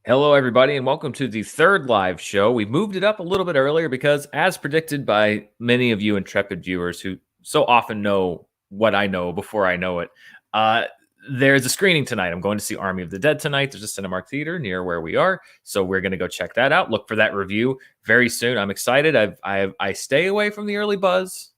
Hello, everybody, and welcome to the third live show. We moved it up a little bit earlier because, as predicted by many of you intrepid viewers who so often know what I know before I know it, uh, there's a screening tonight. I'm going to see Army of the Dead tonight. There's a Cinemark theater near where we are, so we're going to go check that out. Look for that review very soon. I'm excited. I stay away from the early buzz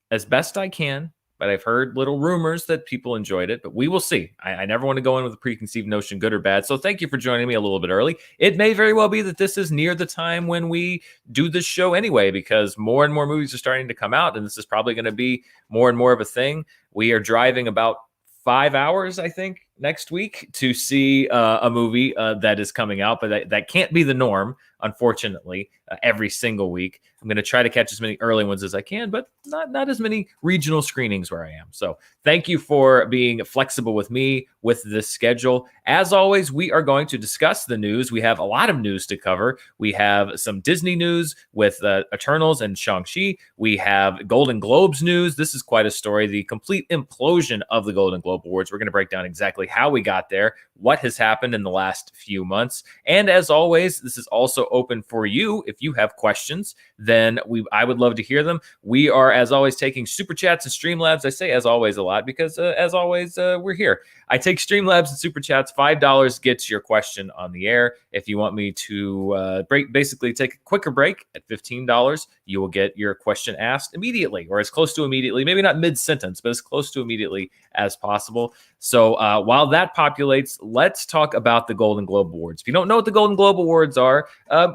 as best I can, but I've heard little rumors that people enjoyed it, but we will see. I never want to go in with a preconceived notion, good or bad. So thank you for joining me a little bit early. It may very well be that this is near the time when we do this show anyway, because more and more movies are starting to come out, and this is probably going to be more and more of a thing. We are driving about 5 hours, I think, next week to see a movie that is coming out, but that can't be the norm, unfortunately, every single week. I'm going to try to catch as many early ones as I can, but not as many regional screenings where I am. So thank you for being flexible with me with this schedule. As always, we are going to discuss the news. We have a lot of news to cover. We have some Disney news with Eternals and Shang-Chi. We have Golden Globes news. This is quite a story. The complete implosion of the Golden Globe Awards. We're going to break down exactly how we got there, what has happened in the last few months. And as always, this is also open for you. If you have questions, then I would love to hear them. We are, as always, taking Super Chats and Streamlabs. I say as always a lot because, as always, we're here. I take Streamlabs and Super Chats. $5 gets your question on the air. If you want me to basically take a quicker break at $15, you will get your question asked immediately, or as close to immediately, maybe not mid-sentence, but as close to immediately as possible. So while that populates, let's talk about the Golden Globe Awards. If you don't know what the Golden Globe Awards are,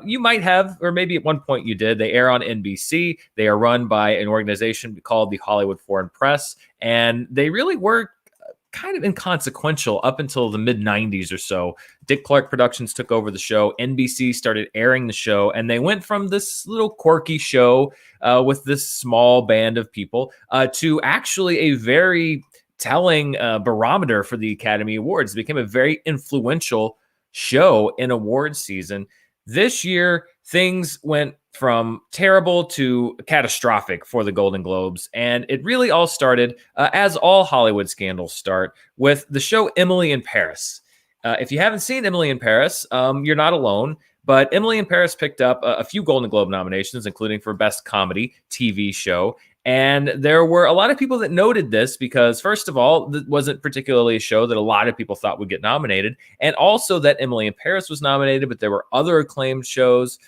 you might have, or maybe at one point you did. They air on NBC. They are run by an organization called the Hollywood Foreign Press, and they really were kind of inconsequential up until the mid-90s or so. Dick Clark Productions took over the show. NBC started airing the show, and they went from this little quirky show with this small band of people to actually a very telling barometer for the Academy Awards. It became a very influential show in awards season. This year, things went from terrible to catastrophic for the Golden Globes. And it really all started, as all Hollywood scandals start, with the show Emily in Paris. If you haven't seen Emily in Paris, you're not alone. But Emily in Paris picked up a few Golden Globe nominations, including for Best Comedy TV Show. And there were a lot of people that noted this because, first of all, it wasn't particularly a show that a lot of people thought would get nominated. And also that Emily in Paris was nominated, but there were other acclaimed shows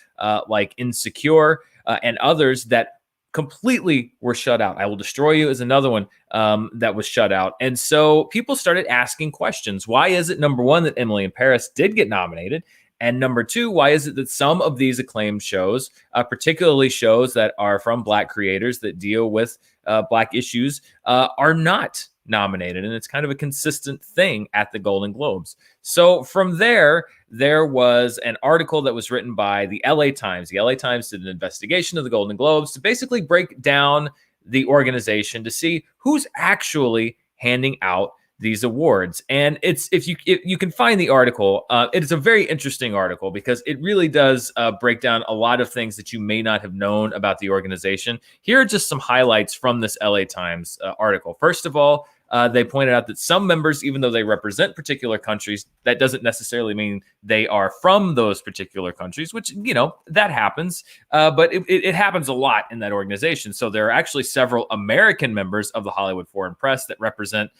like Insecure and others that completely were shut out. I Will Destroy You is another one that was shut out. And so people started asking questions. Why is it, number one, that Emily in Paris did get nominated? And number two, why is it that some of these acclaimed shows, particularly shows that are from Black creators that deal with Black issues, are not nominated? And it's kind of a consistent thing at the Golden Globes. So from there was an article that was written by the LA Times. The LA Times did an investigation of the Golden Globes to basically break down the organization to see who's actually handing out these awards. And it's if you can find the article, it is a very interesting article because it really does break down a lot of things that you may not have known about the organization. Here are just some highlights from this LA Times article. First of all, they pointed out that some members, even though they represent particular countries, that doesn't necessarily mean they are from those particular countries, which, that happens. But it happens a lot in that organization. So there are actually several American members of the Hollywood Foreign Press that represent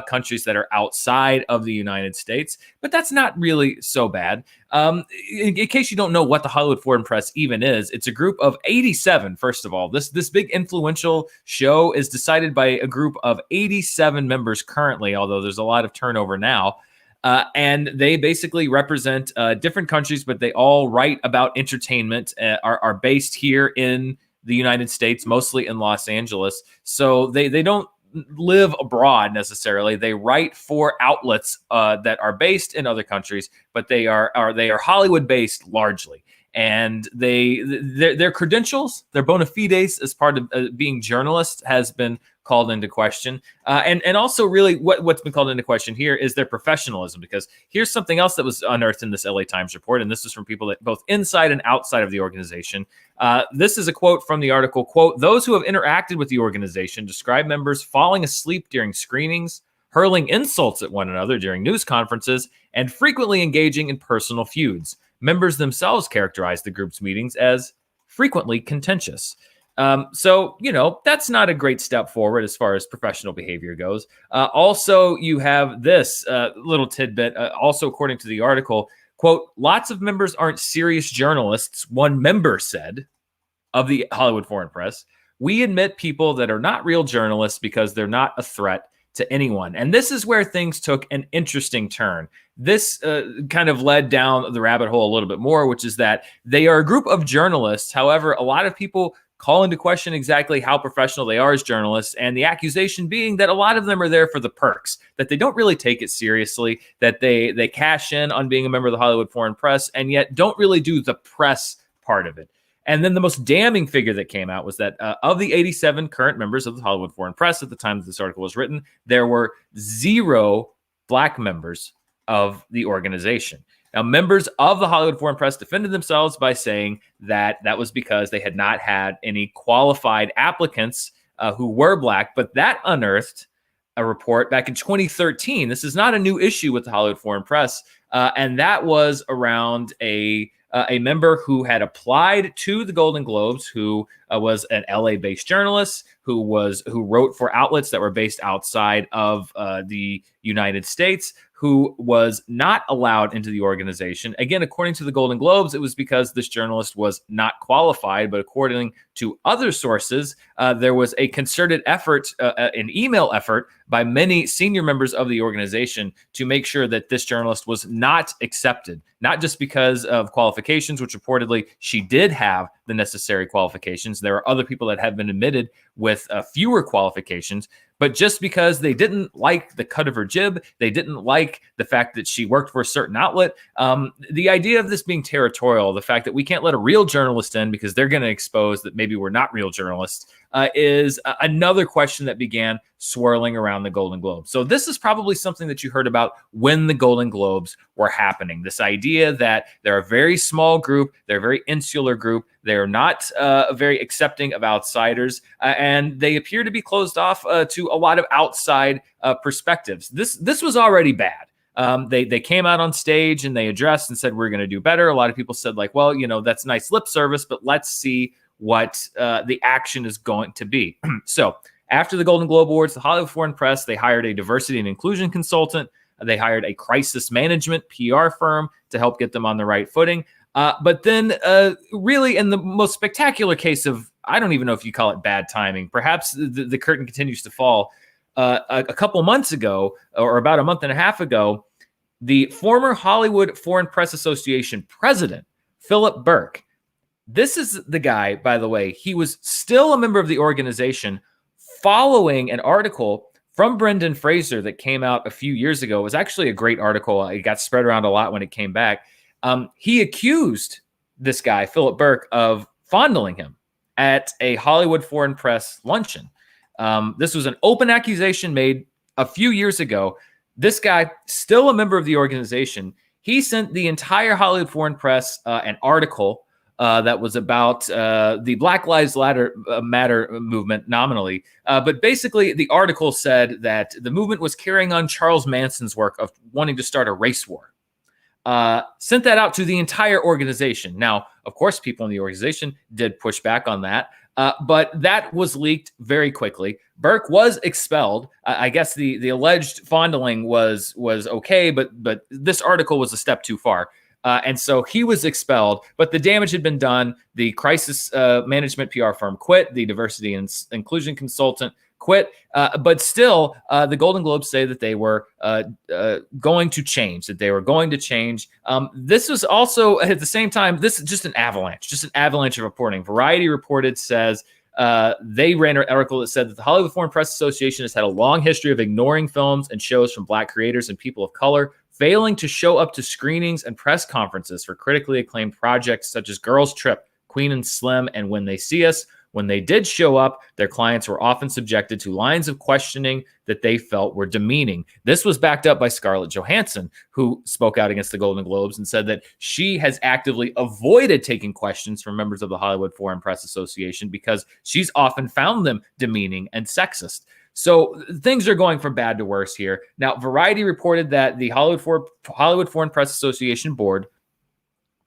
countries that are outside of the United States. But that's not really so bad. In case you don't know what the Hollywood Foreign Press even is, it's a group of 87. First of all, this big influential show is decided by a group of 87 members currently, although there's a lot of turnover now. And they basically represent different countries, but they all write about entertainment, are based here in the United States, mostly in Los Angeles. So they don't live abroad necessarily. They write for outlets that are based in other countries, but they are Hollywood based largely. And their credentials, their bona fides as part of being journalists has been called into question. And also really what's been called into question here is their professionalism, because here's something else that was unearthed in this LA Times report. And this is from people that both inside and outside of the organization. This is a quote from the article, quote, "Those who have interacted with the organization describe members falling asleep during screenings, hurling insults at one another during news conferences, and frequently engaging in personal feuds. members themselves characterized the group's meetings as frequently contentious. So, that's not a great step forward as far as professional behavior goes. Also, you have this little tidbit, also according to the article, quote, lots of members aren't serious journalists, one member said of the Hollywood Foreign Press. We admit people that are not real journalists because they're not a threat to anyone. And this is where things took an interesting turn. This kind of led down the rabbit hole a little bit more, which is that they are a group of journalists. However, a lot of people call into question exactly how professional they are as journalists, and the accusation being that a lot of them are there for the perks, that they don't really take it seriously, that they cash in on being a member of the Hollywood Foreign Press, and yet don't really do the press part of it. And then the most damning figure that came out was that of the 87 current members of the Hollywood Foreign Press at the time that this article was written, there were 0 Black members of the organization. Now, members of the Hollywood Foreign Press defended themselves by saying that was because they had not had any qualified applicants who were Black, but that unearthed a report back in 2013. This is not a new issue with the Hollywood Foreign Press, and that was around a member who had applied to the Golden Globes, who was an LA-based journalist, who wrote for outlets that were based outside of the United States, who was not allowed into the organization. Again, according to the Golden Globes, it was because this journalist was not qualified, but according to other sources, there was a concerted effort, an email effort by many senior members of the organization to make sure that this journalist was not accepted, not just because of qualifications, which reportedly she did have the necessary qualifications. There are other people that have been admitted with fewer qualifications, but just because they didn't like the cut of her jib, they didn't like the fact that she worked for a certain outlet. The idea of this being territorial, the fact that we can't let a real journalist in because they're going to expose that maybe we're not real journalists, is another question that began swirling around the Golden Globes. So this is probably something that you heard about when the Golden Globes were happening. This idea that they're a very small group, they're a very insular group, they're not very accepting of outsiders, and they appear to be closed off to a lot of outside perspectives. This was already bad. They came out on stage and they addressed and said, we're going to do better. A lot of people said, like, well, that's nice lip service, but let's see what the action is going to be. So after the Golden Globe Awards, the Hollywood Foreign Press, they hired a diversity and inclusion consultant. They hired a crisis management PR firm to help get them on the right footing. But then really in the most spectacular case of, I don't even know if you call it bad timing, perhaps the curtain continues to fall. A couple months ago, or about a month and a half ago, the former Hollywood Foreign Press Association president, Philip Burke, this is the guy, by the way, he was still a member of the organization following an article from Brendan Fraser that came out a few years ago. It was actually a great article. It got spread around a lot when it came back. He accused this guy, Philip Burke, of fondling him at a Hollywood Foreign Press luncheon. This was an open accusation made a few years ago. This guy, still a member of the organization, he sent the entire Hollywood Foreign Press an article that was about the Black Lives Matter movement nominally. But basically, the article said that the movement was carrying on Charles Manson's work of wanting to start a race war. Sent that out to the entire organization. Now, of course, people in the organization did push back on that, but that was leaked very quickly. Burke was expelled. I guess the alleged fondling was okay, but this article was a step too far. And so he was expelled, but the damage had been done. The crisis management PR firm quit. The diversity and inclusion consultant quit. But still, the Golden Globes say that they were going to change, This was also, at the same time, this is just an avalanche of reporting. Variety reported says, they ran an article that said that the Hollywood Foreign Press Association has had a long history of ignoring films and shows from Black creators and people of color, failing to show up to screenings and press conferences for critically acclaimed projects such as Girls Trip, Queen and Slim, and When They See Us. When they did show up, their clients were often subjected to lines of questioning that they felt were demeaning. This was backed up by Scarlett Johansson, who spoke out against the Golden Globes and said that she has actively avoided taking questions from members of the Hollywood Foreign Press Association because she's often found them demeaning and sexist. So things are going from bad to worse here. Now, Variety reported that the Hollywood Foreign Press Association board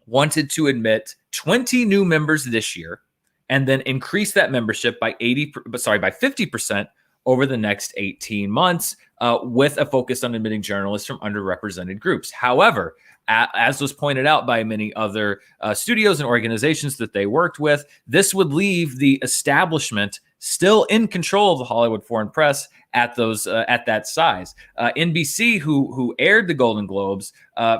wanted to admit 20 new members this year and then increase that membership by 50% over the next 18 months, with a focus on admitting journalists from underrepresented groups. However, as was pointed out by many other studios and organizations that they worked with, this would leave the establishment still in control of the Hollywood Foreign Press at that size. NBC, who aired the Golden Globes,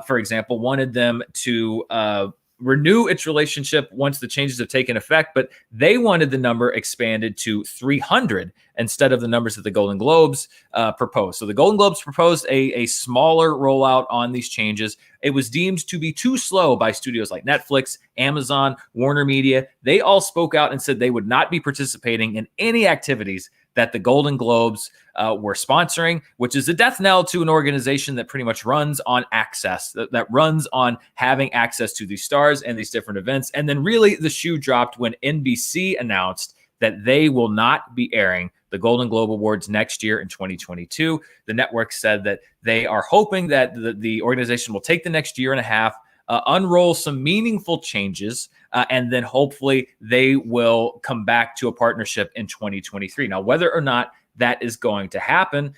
for example, wanted them to renew its relationship once the changes have taken effect, but they wanted the number expanded to 300 instead of the numbers that the Golden Globes proposed. So the Golden Globes proposed a smaller rollout on these changes. It was deemed to be too slow by studios like Netflix, Amazon, Warner Media. They all spoke out and said they would not be participating in any activities that the Golden Globes were sponsoring, which is a death knell to an organization that pretty much runs on access, that runs on having access to these stars and these different events. And then really the shoe dropped when NBC announced that they will not be airing the Golden Globe Awards next year in 2022. The network said that they are hoping that the organization will take the next year and a half, unroll some meaningful changes, and then hopefully they will come back to a partnership in 2023. Now, whether or not that is going to happen,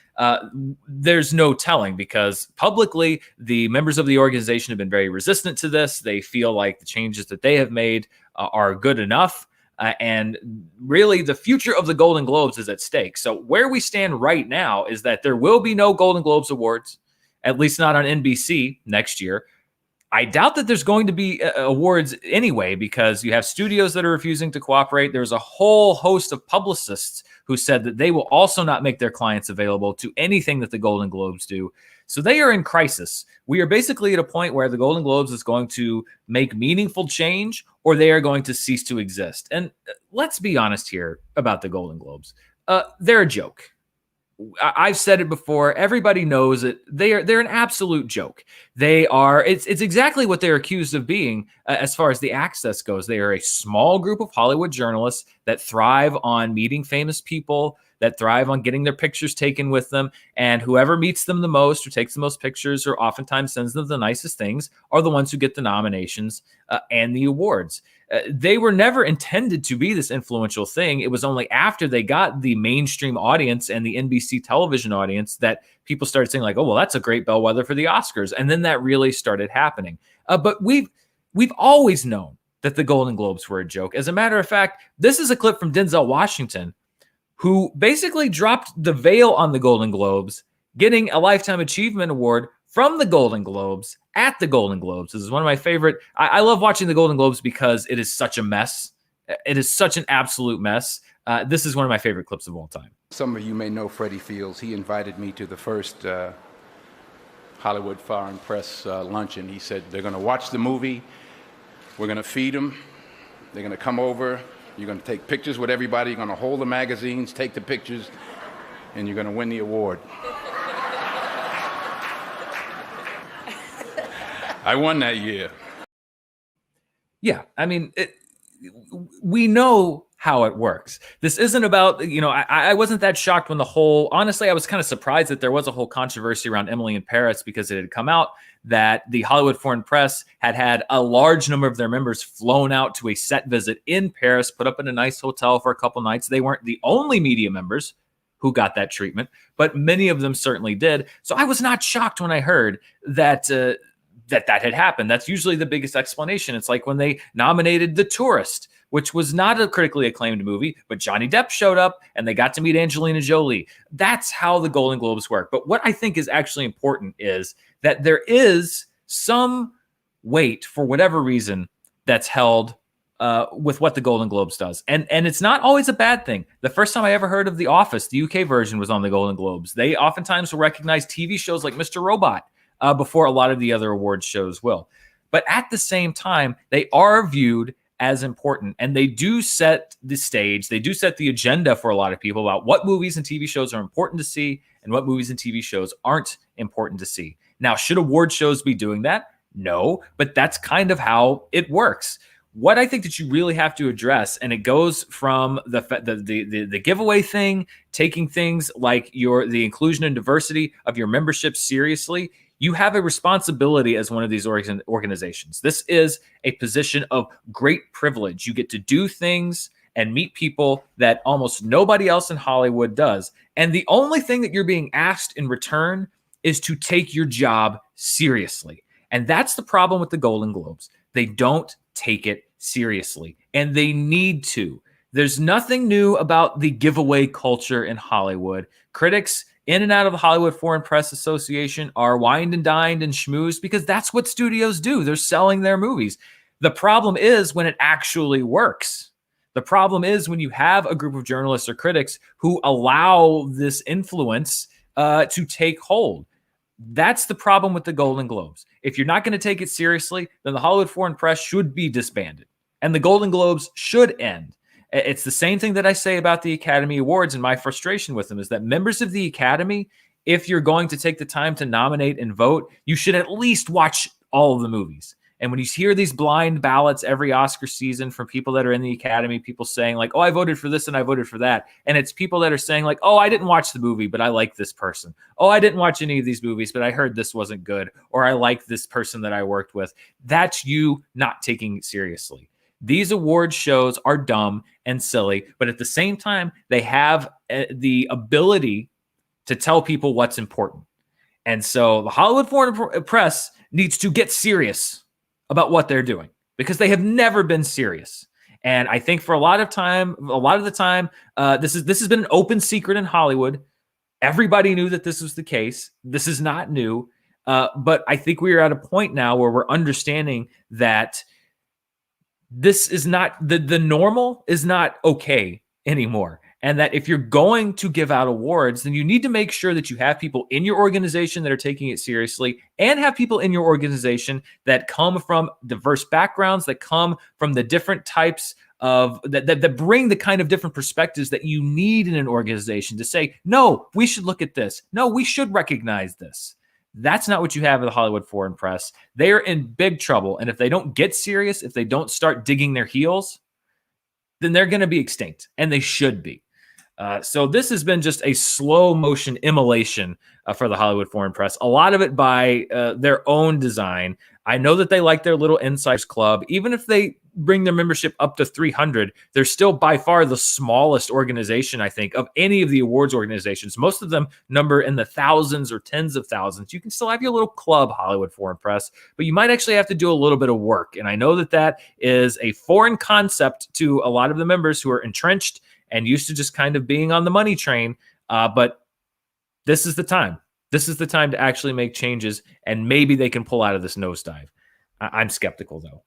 there's no telling, because publicly the members of the organization have been very resistant to this. They feel like the changes that they have made are good enough. And really, the future of the Golden Globes is at stake. So where we stand right now is that there will be no Golden Globes Awards, at least not on NBC next year. I doubt that there's going to be awards anyway, because you have studios that are refusing to cooperate. There's a whole host of publicists who said that they will also not make their clients available to anything that the Golden Globes do. So they are in crisis. We are basically at a point where the Golden Globes is going to make meaningful change, or they are going to cease to exist. And let's be honest here about the Golden Globes. They're a joke. I've said it before. Everybody knows it. They're an absolute joke. They are. It's exactly what they're accused of being, as far as the access goes. They are a small group of Hollywood journalists that thrive on meeting famous people, that thrive on getting their pictures taken with them, and whoever meets them the most or takes the most pictures or oftentimes sends them the nicest things are the ones who get the nominations and the awards. They were never intended to be this influential thing. It was only after they got the mainstream audience and the NBC television audience that people started saying like, oh, well, that's a great bellwether for the Oscars. And then that really started happening. But we've always known that the Golden Globes were a joke. As a matter of fact, this is a clip from Denzel Washington, who basically dropped the veil on the Golden Globes, getting a Lifetime Achievement Award from the Golden Globes at the Golden Globes. This is one of my favorite. I love watching the Golden Globes because it is such a mess. It is such an absolute mess. This is one of my favorite clips of all time. Some of you may know Freddie Fields. He invited me to the first Hollywood Foreign Press luncheon. He said, they're going to watch the movie. We're going to feed them. They're going to come over. You're going to take pictures with everybody. You're going to hold the magazines, take the pictures, and you're going to win the award. I won that year. Yeah, I mean, we know how it works. This isn't about, I wasn't that shocked when honestly, I was kind of surprised that there was a whole controversy around Emily in Paris, because it had come out that the Hollywood Foreign Press had a large number of their members flown out to a set visit in Paris, put up in a nice hotel for a couple nights. They weren't the only media members who got that treatment, but many of them certainly did. So I was not shocked when I heard that that had happened. That's usually the biggest explanation. It's like when they nominated The Tourist, which was not a critically acclaimed movie, but Johnny Depp showed up and they got to meet Angelina Jolie. That's how the Golden Globes work. But what I think is actually important is that there is some weight, for whatever reason, that's held with what the Golden Globes does. And it's not always a bad thing. The first time I ever heard of The Office, the UK version, was on the Golden Globes. They oftentimes will recognize TV shows like Mr. Robot before a lot of the other awards shows will. But at the same time, they are viewed as important, and they do set the stage. They do set the agenda for a lot of people about what movies and TV shows are important to see and what movies and TV shows aren't important to see. Now, should award shows be doing that? No, but that's kind of how it works. What I think that you really have to address, and it goes from the giveaway thing, taking things like the inclusion and diversity of your membership seriously, You have a responsibility as one of these organizations. This is a position of great privilege. You get to do things and meet people that almost nobody else in Hollywood does. And the only thing that you're being asked in return is to take your job seriously. And that's the problem with the Golden Globes. They don't take it seriously, and they need to. There's nothing new about the giveaway culture in Hollywood. Critics in and out of the Hollywood Foreign Press Association are wined and dined and schmoozed because that's what studios do. They're selling their movies. The problem is when it actually works. The problem is when you have a group of journalists or critics who allow this influence to take hold. That's the problem with the Golden Globes. If you're not going to take it seriously, then the Hollywood Foreign Press should be disbanded and the Golden Globes should end. It's the same thing that I say about the Academy Awards, and my frustration with them is that members of the Academy, if you're going to take the time to nominate and vote, you should at least watch all of the movies. And when you hear these blind ballots every Oscar season from people that are in the Academy, people saying like, oh, I voted for this and I voted for that. And it's people that are saying like, oh, I didn't watch the movie, but I like this person. Oh, I didn't watch any of these movies, but I heard this wasn't good. Or I like this person that I worked with. That's you not taking it seriously. These award shows are dumb and silly, but at the same time, they have the ability to tell people what's important. And so the Hollywood Foreign Press needs to get serious about what they're doing because they have never been serious. And I think for a lot of the time, this has been an open secret in Hollywood. Everybody knew that this was the case. This is not new. But I think we are at a point now where we're understanding that this is not the normal is not okay anymore. And that if you're going to give out awards, then you need to make sure that you have people in your organization that are taking it seriously and have people in your organization that come from diverse backgrounds, that come from the different types of that bring the kind of different perspectives that you need in an organization to say, no, we should look at this. No, we should recognize this. That's not what you have at the Hollywood Foreign Press. They are in big trouble. And if they don't get serious, if they don't start digging their heels, then they're going to be extinct, and they should be. So this has been just a slow motion immolation for the Hollywood Foreign Press. A lot of it by their own design. I know that they like their little insiders club. Even if they bring their membership up to 300, they're still by far the smallest organization, I think, of any of the awards organizations. Most of them number in the thousands or tens of thousands. You can still have your little club, Hollywood Foreign Press, but you might actually have to do a little bit of work. And I know that that is a foreign concept to a lot of the members who are entrenched and used to just kind of being on the money train. But this is the time. This is the time to actually make changes, and maybe they can pull out of this nosedive. I'm skeptical, though.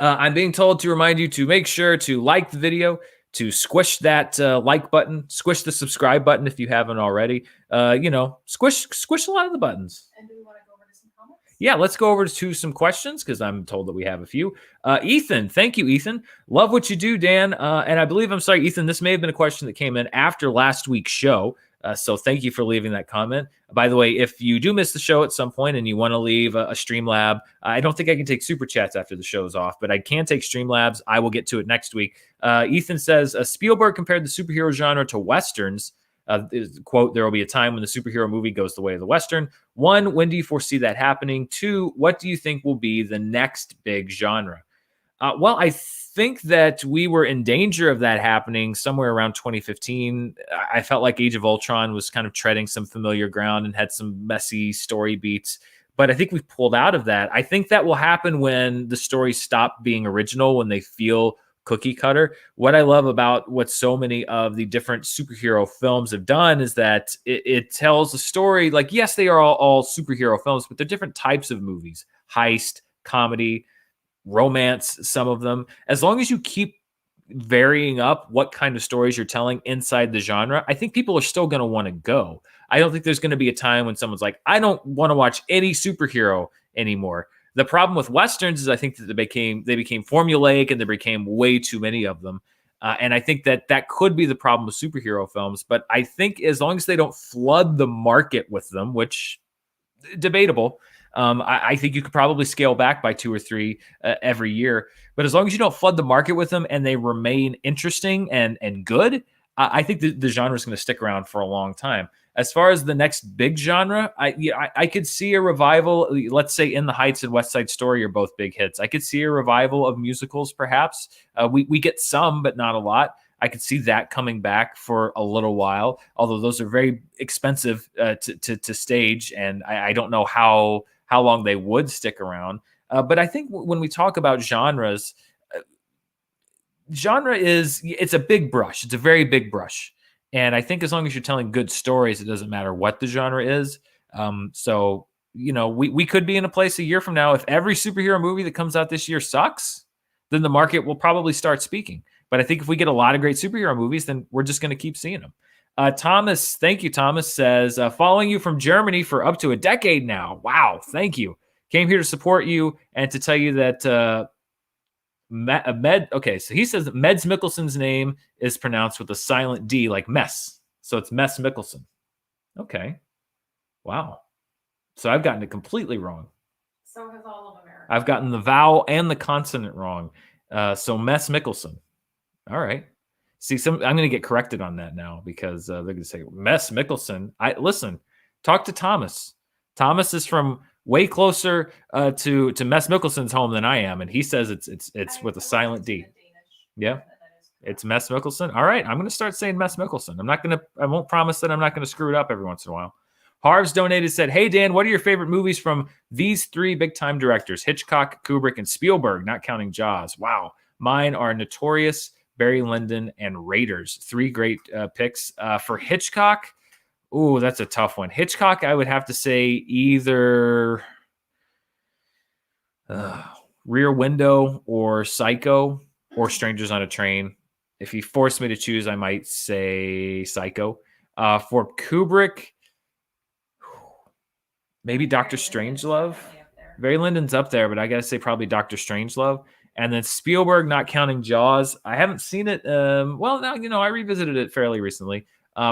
I'm being told to remind you to make sure to like the video, to squish that like button, squish the subscribe button if you haven't already. Squish a lot of the buttons. And do we want to go over to some comments? Yeah, let's go over to some questions because I'm told that we have a few. Ethan, thank you, Ethan. Love what you do, Dan. And I believe, I'm sorry, Ethan, this may have been a question that came in after last week's show. So thank you for leaving that comment. By the way, if you do miss the show at some point and you want to leave a Streamlab, I don't think I can take super chats after the show's off, but I can take Streamlabs. I will get to it next week. Ethan says, Spielberg compared the superhero genre to Westerns. Quote, there will be a time when the superhero movie goes the way of the Western. 1, when do you foresee that happening? 2, what do you think will be the next big genre? Well, I think that we were in danger of that happening somewhere around 2015. I felt like Age of Ultron was kind of treading some familiar ground and had some messy story beats, but I think we've pulled out of that. I think that will happen when the stories stop being original, when they feel cookie cutter. What I love about what so many of the different superhero films have done is that it tells a story. Like, yes, they are all superhero films, but they're different types of movies: heist, comedy, romance, some of them. As long as you keep varying up what kind of stories you're telling inside the genre, I think people are still going to want to go. I don't think there's going to be a time when someone's like, I don't want to watch any superhero anymore. The problem with Westerns is I think that they became formulaic and there became way too many of them. And I think that could be the problem with superhero films. But I think as long as they don't flood the market with them, which debatable, I think you could probably scale back by 2 or 3 every year. But as long as you don't flood the market with them and they remain interesting and good, I think the genre is going to stick around for a long time. As far as the next big genre, I could see a revival. Let's say In the Heights and West Side Story are both big hits. I could see a revival of musicals, perhaps. We get some, but not a lot. I could see that coming back for a little while, although those are very expensive to stage, and I don't know how long they would stick around. But I think when we talk about genres, it's a big brush. It's a very big brush. And I think as long as you're telling good stories, it doesn't matter what the genre is. So, we could be in a place a year from now. If every superhero movie that comes out this year sucks, then the market will probably start speaking. But I think if we get a lot of great superhero movies, then we're just going to keep seeing them. Thomas, thank you. Thomas says, following you from Germany for up to a decade now. Wow, thank you. Came here to support you and to tell you that okay, so he says that Mads Mikkelsen's name is pronounced with a silent D, like mess. So it's Mess Mikkelsen. Okay. Wow. So I've gotten it completely wrong. So has all of America. I've gotten the vowel and the consonant wrong. So Mess Mikkelsen. All right. See, I'm going to get corrected on that now because they're going to say Mess Mikkelsen. Listen, talk to Thomas. Thomas is from way closer to Mess Mikkelsen's home than I am, and he says it's with a silent D. Yeah, it's Mess Mikkelsen. All right, I'm going to start saying Mess Mikkelsen. I won't promise that I'm not going to screw it up every once in a while. Harv's donated, said, "Hey Dan, what are your favorite movies from these three big time directors? Hitchcock, Kubrick, and Spielberg, not counting Jaws. Wow, mine are Notorious, Barry Lyndon, and Raiders. Three great picks for Hitchcock." Ooh, that's a tough one. Hitchcock, I would have to say either Rear Window or Psycho or Strangers on a Train. If he forced me to choose, I might say Psycho. For Kubrick, maybe Dr. Strangelove. Barry Lyndon's up there, but I got to say probably Dr. Strangelove. And then Spielberg, not counting Jaws. I haven't seen it. Well, now, I revisited it fairly recently.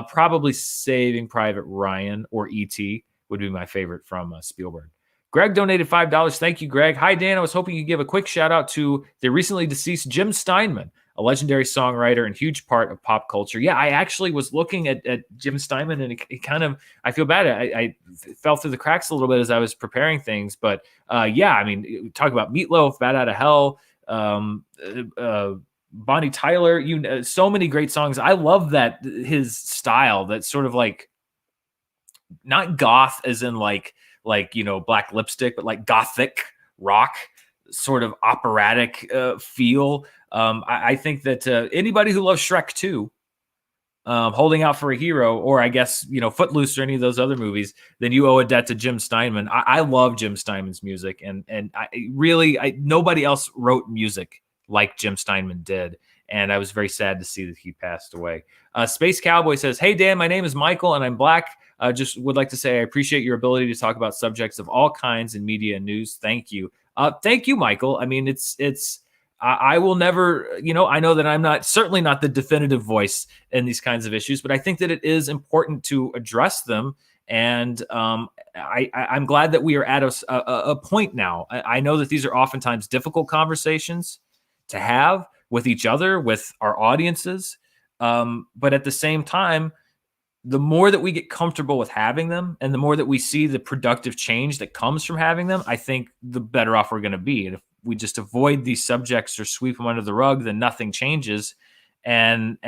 Probably Saving Private Ryan or E.T. would be my favorite from Spielberg. Greg donated $5. Thank you, Greg. Hi, Dan. I was hoping you'd give a quick shout out to the recently deceased Jim Steinman, a legendary songwriter and huge part of pop culture. Yeah, I actually was looking at Jim Steinman, and it kind of, I feel bad. I fell through the cracks a little bit as I was preparing things. But yeah, I mean, talk about Meatloaf, Bat Out of Hell, Bonnie Tyler, so many great songs. I love that his style, that sort of like not goth as in like black lipstick, but like gothic rock, sort of operatic feel. I think that anybody who loves Shrek 2, Holding Out for a Hero, or I guess, Footloose or any of those other movies, then you owe a debt to Jim Steinman. I love Jim Steinman's music, and nobody else wrote music like Jim Steinman did. And I was very sad to see that he passed away. Space Cowboy says, "Hey, Dan, my name is Michael, and I'm Black. Just would like to say I appreciate your ability to talk about subjects of all kinds in media and news. Thank you." Thank you, Michael. I mean, I will never, I know that I'm certainly not the definitive voice in these kinds of issues, but I think that it is important to address them. And I'm glad that we are at a point now. I know that these are oftentimes difficult conversations to have with each other, with our audiences. But at the same time, the more that we get comfortable with having them and the more that we see the productive change that comes from having them, I think the better off we're going to be. And if we just avoid these subjects or sweep them under the rug, then nothing changes. And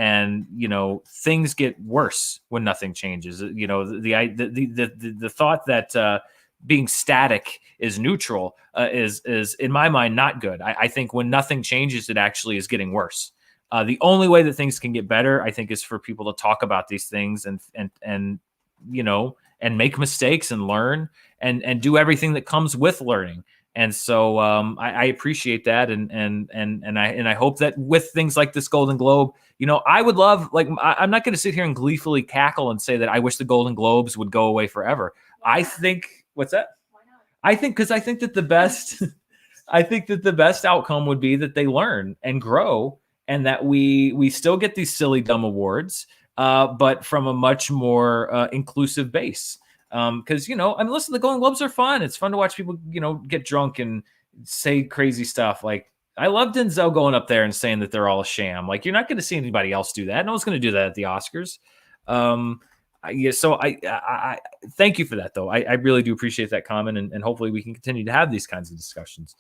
things get worse when nothing changes. The thought that being static is neutral is in my mind not good. I think when nothing changes, it actually is getting worse. The only way that things can get better, I think, is for people to talk about these things and make mistakes and learn and do everything that comes with learning. And so I appreciate that, and I hope that with things like this Golden Globe, I would love, I'm not going to sit here and gleefully cackle and say that I wish the Golden Globes would go away forever. I think, what's that? Why not? I think that the best outcome would be that they learn and grow, and that we still get these silly dumb awards, but from a much more inclusive base. Because listen, the Golden Globes are fun. It's fun to watch people get drunk and say crazy stuff. Like I love Denzel going up there and saying that they're all a sham. Like, you're not going to see anybody else do that. No one's going to do that at the Oscars. Yeah, so I thank you for that, though. I really do appreciate that comment, and hopefully we can continue to have these kinds of discussions.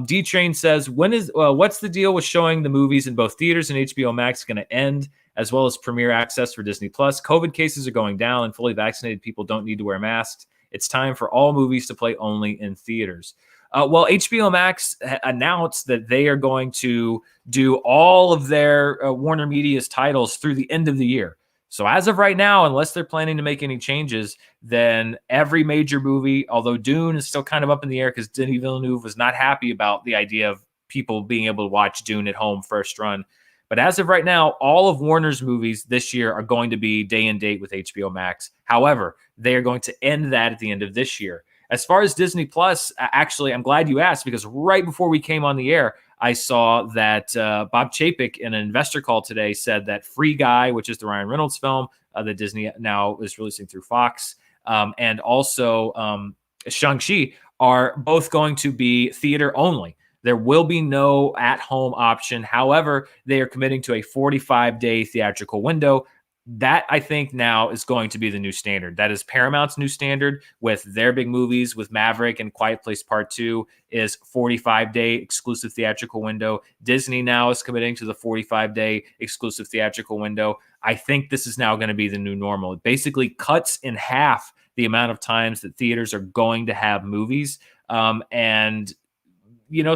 D Train says, what's the deal with showing the movies in both theaters and HBO Max going to end, as well as premiere access for Disney Plus? COVID cases are going down, and fully vaccinated people don't need to wear masks. It's time for all movies to play only in theaters. Well, HBO Max announced that they are going to do all of their Warner Media's titles through the end of the year. So as of right now, unless they're planning to make any changes, then every major movie, although Dune is still kind of up in the air because Denis Villeneuve was not happy about the idea of people being able to watch Dune at home first run. But as of right now, all of Warner's movies this year are going to be day and date with HBO Max. However, they are going to end that at the end of this year. As far as Disney Plus, actually, I'm glad you asked, because right before we came on the air, I saw that Bob Chapek in an investor call today said that Free Guy, which is the Ryan Reynolds film that Disney now is releasing through Fox, and also Shang-Chi are both going to be theater only. There will be no at-home option. However, they are committing to a 45-day theatrical window. That, I think, now is going to be the new standard. That is Paramount's new standard with their big movies, with Maverick and Quiet Place Part 2 is 45-day exclusive theatrical window. Disney now is committing to the 45-day exclusive theatrical window. I think this is now going to be the new normal. It basically cuts in half the amount of times that theaters are going to have movies. And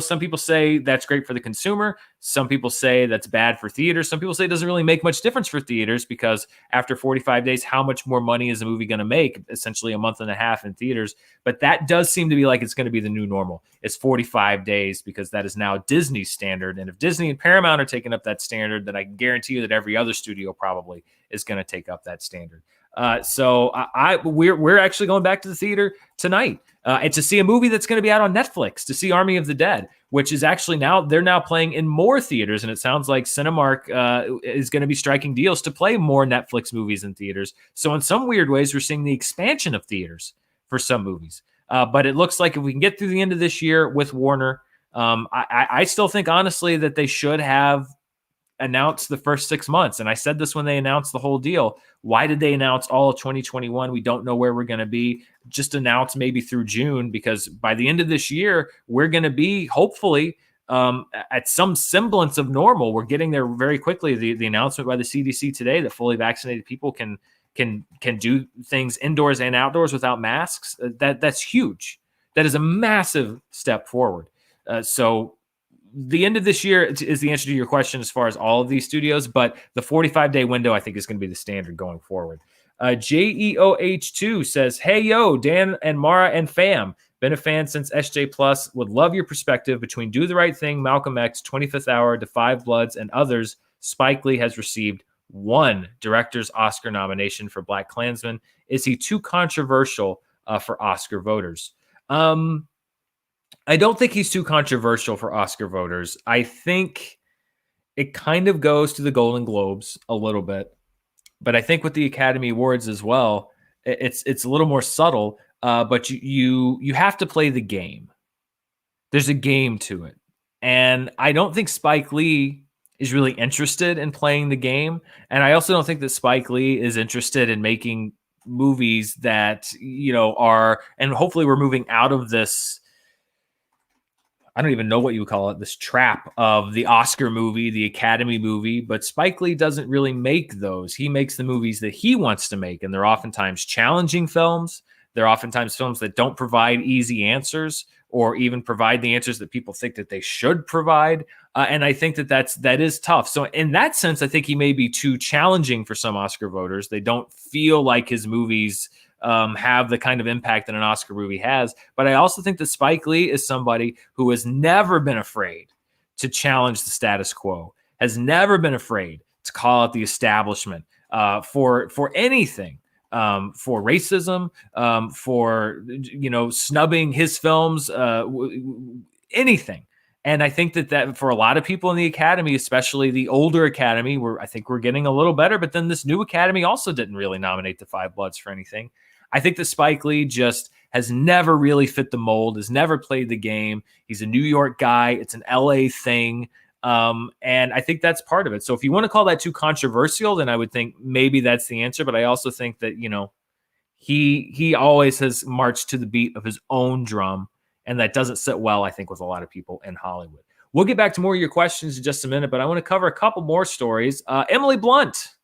some people say that's great for the consumer. Some people say that's bad for theaters. Some people say it doesn't really make much difference for theaters because after 45 days, how much more money is a movie going to make? Essentially a month and a half in theaters. But that does seem to be like it's going to be the new normal. It's 45 days because that is now Disney's standard. And if Disney and Paramount are taking up that standard, then I guarantee you that every other studio probably is going to take up that standard. So we're actually going back to the theater tonight and to see a movie that's going to be out on Netflix, to see Army of the Dead, which is actually they're now playing in more theaters. And it sounds like Cinemark is going to be striking deals to play more Netflix movies in theaters. So in some weird ways, we're seeing the expansion of theaters for some movies. But it looks like if we can get through the end of this year with Warner, I still think, honestly, that they should have announced the first 6 months. And I said this when they announced the whole deal. Why did they announce all of 2021? We don't know where we're going to be. Just announce maybe through June, because by the end of this year, we're going to be hopefully at some semblance of normal. We're getting there very quickly. The announcement by the CDC today that fully vaccinated people can do things indoors and outdoors without masks. That's huge. That is a massive step forward. So the end of this year is the answer to your question as far as all of these studios, but the 45-day window, I think, is going to be the standard going forward. JEOH2 says, hey, yo, Dan and Mara and fam. Been a fan since SJ Plus. Would love your perspective between Do the Right Thing, Malcolm X, 25th Hour, Defy Bloods, and others. Spike Lee has received one director's Oscar nomination for Black Klansman. Is he too controversial for Oscar voters? I don't think he's too controversial for Oscar voters. I think it kind of goes to the Golden Globes a little bit, but I think with the Academy Awards as well, it's a little more subtle. But you have to play the game. There's a game to it, and I don't think Spike Lee is really interested in playing the game, and I also don't think that Spike Lee is interested in making movies that are. And hopefully, we're moving out of this. I don't even know what you would call it, this trap of the Oscar movie, the Academy movie, but Spike Lee doesn't really make those. He makes the movies that he wants to make, and they're oftentimes challenging films. They're oftentimes films that don't provide easy answers or even provide the answers that people think that they should provide. And I think that is tough. So in that sense, I think he may be too challenging for some Oscar voters. They don't feel like his movies have the kind of impact that an Oscar movie has. But I also think that Spike Lee is somebody who has never been afraid to challenge the status quo, has never been afraid to call out the establishment for anything, for racism, for snubbing his films, anything. And I think that for a lot of people in the Academy, especially the older Academy, I think we're getting a little better. But then this new Academy also didn't really nominate the Five Bloods for anything. I think that Spike Lee just has never really fit the mold, has never played the game. He's a New York guy. It's an LA thing. And I think that's part of it. So if you want to call that too controversial, then I would think maybe that's the answer. But I also think that, he always has marched to the beat of his own drum, and that doesn't sit well, I think, with a lot of people in Hollywood. We'll get back to more of your questions in just a minute, but I want to cover a couple more stories. Emily Blunt.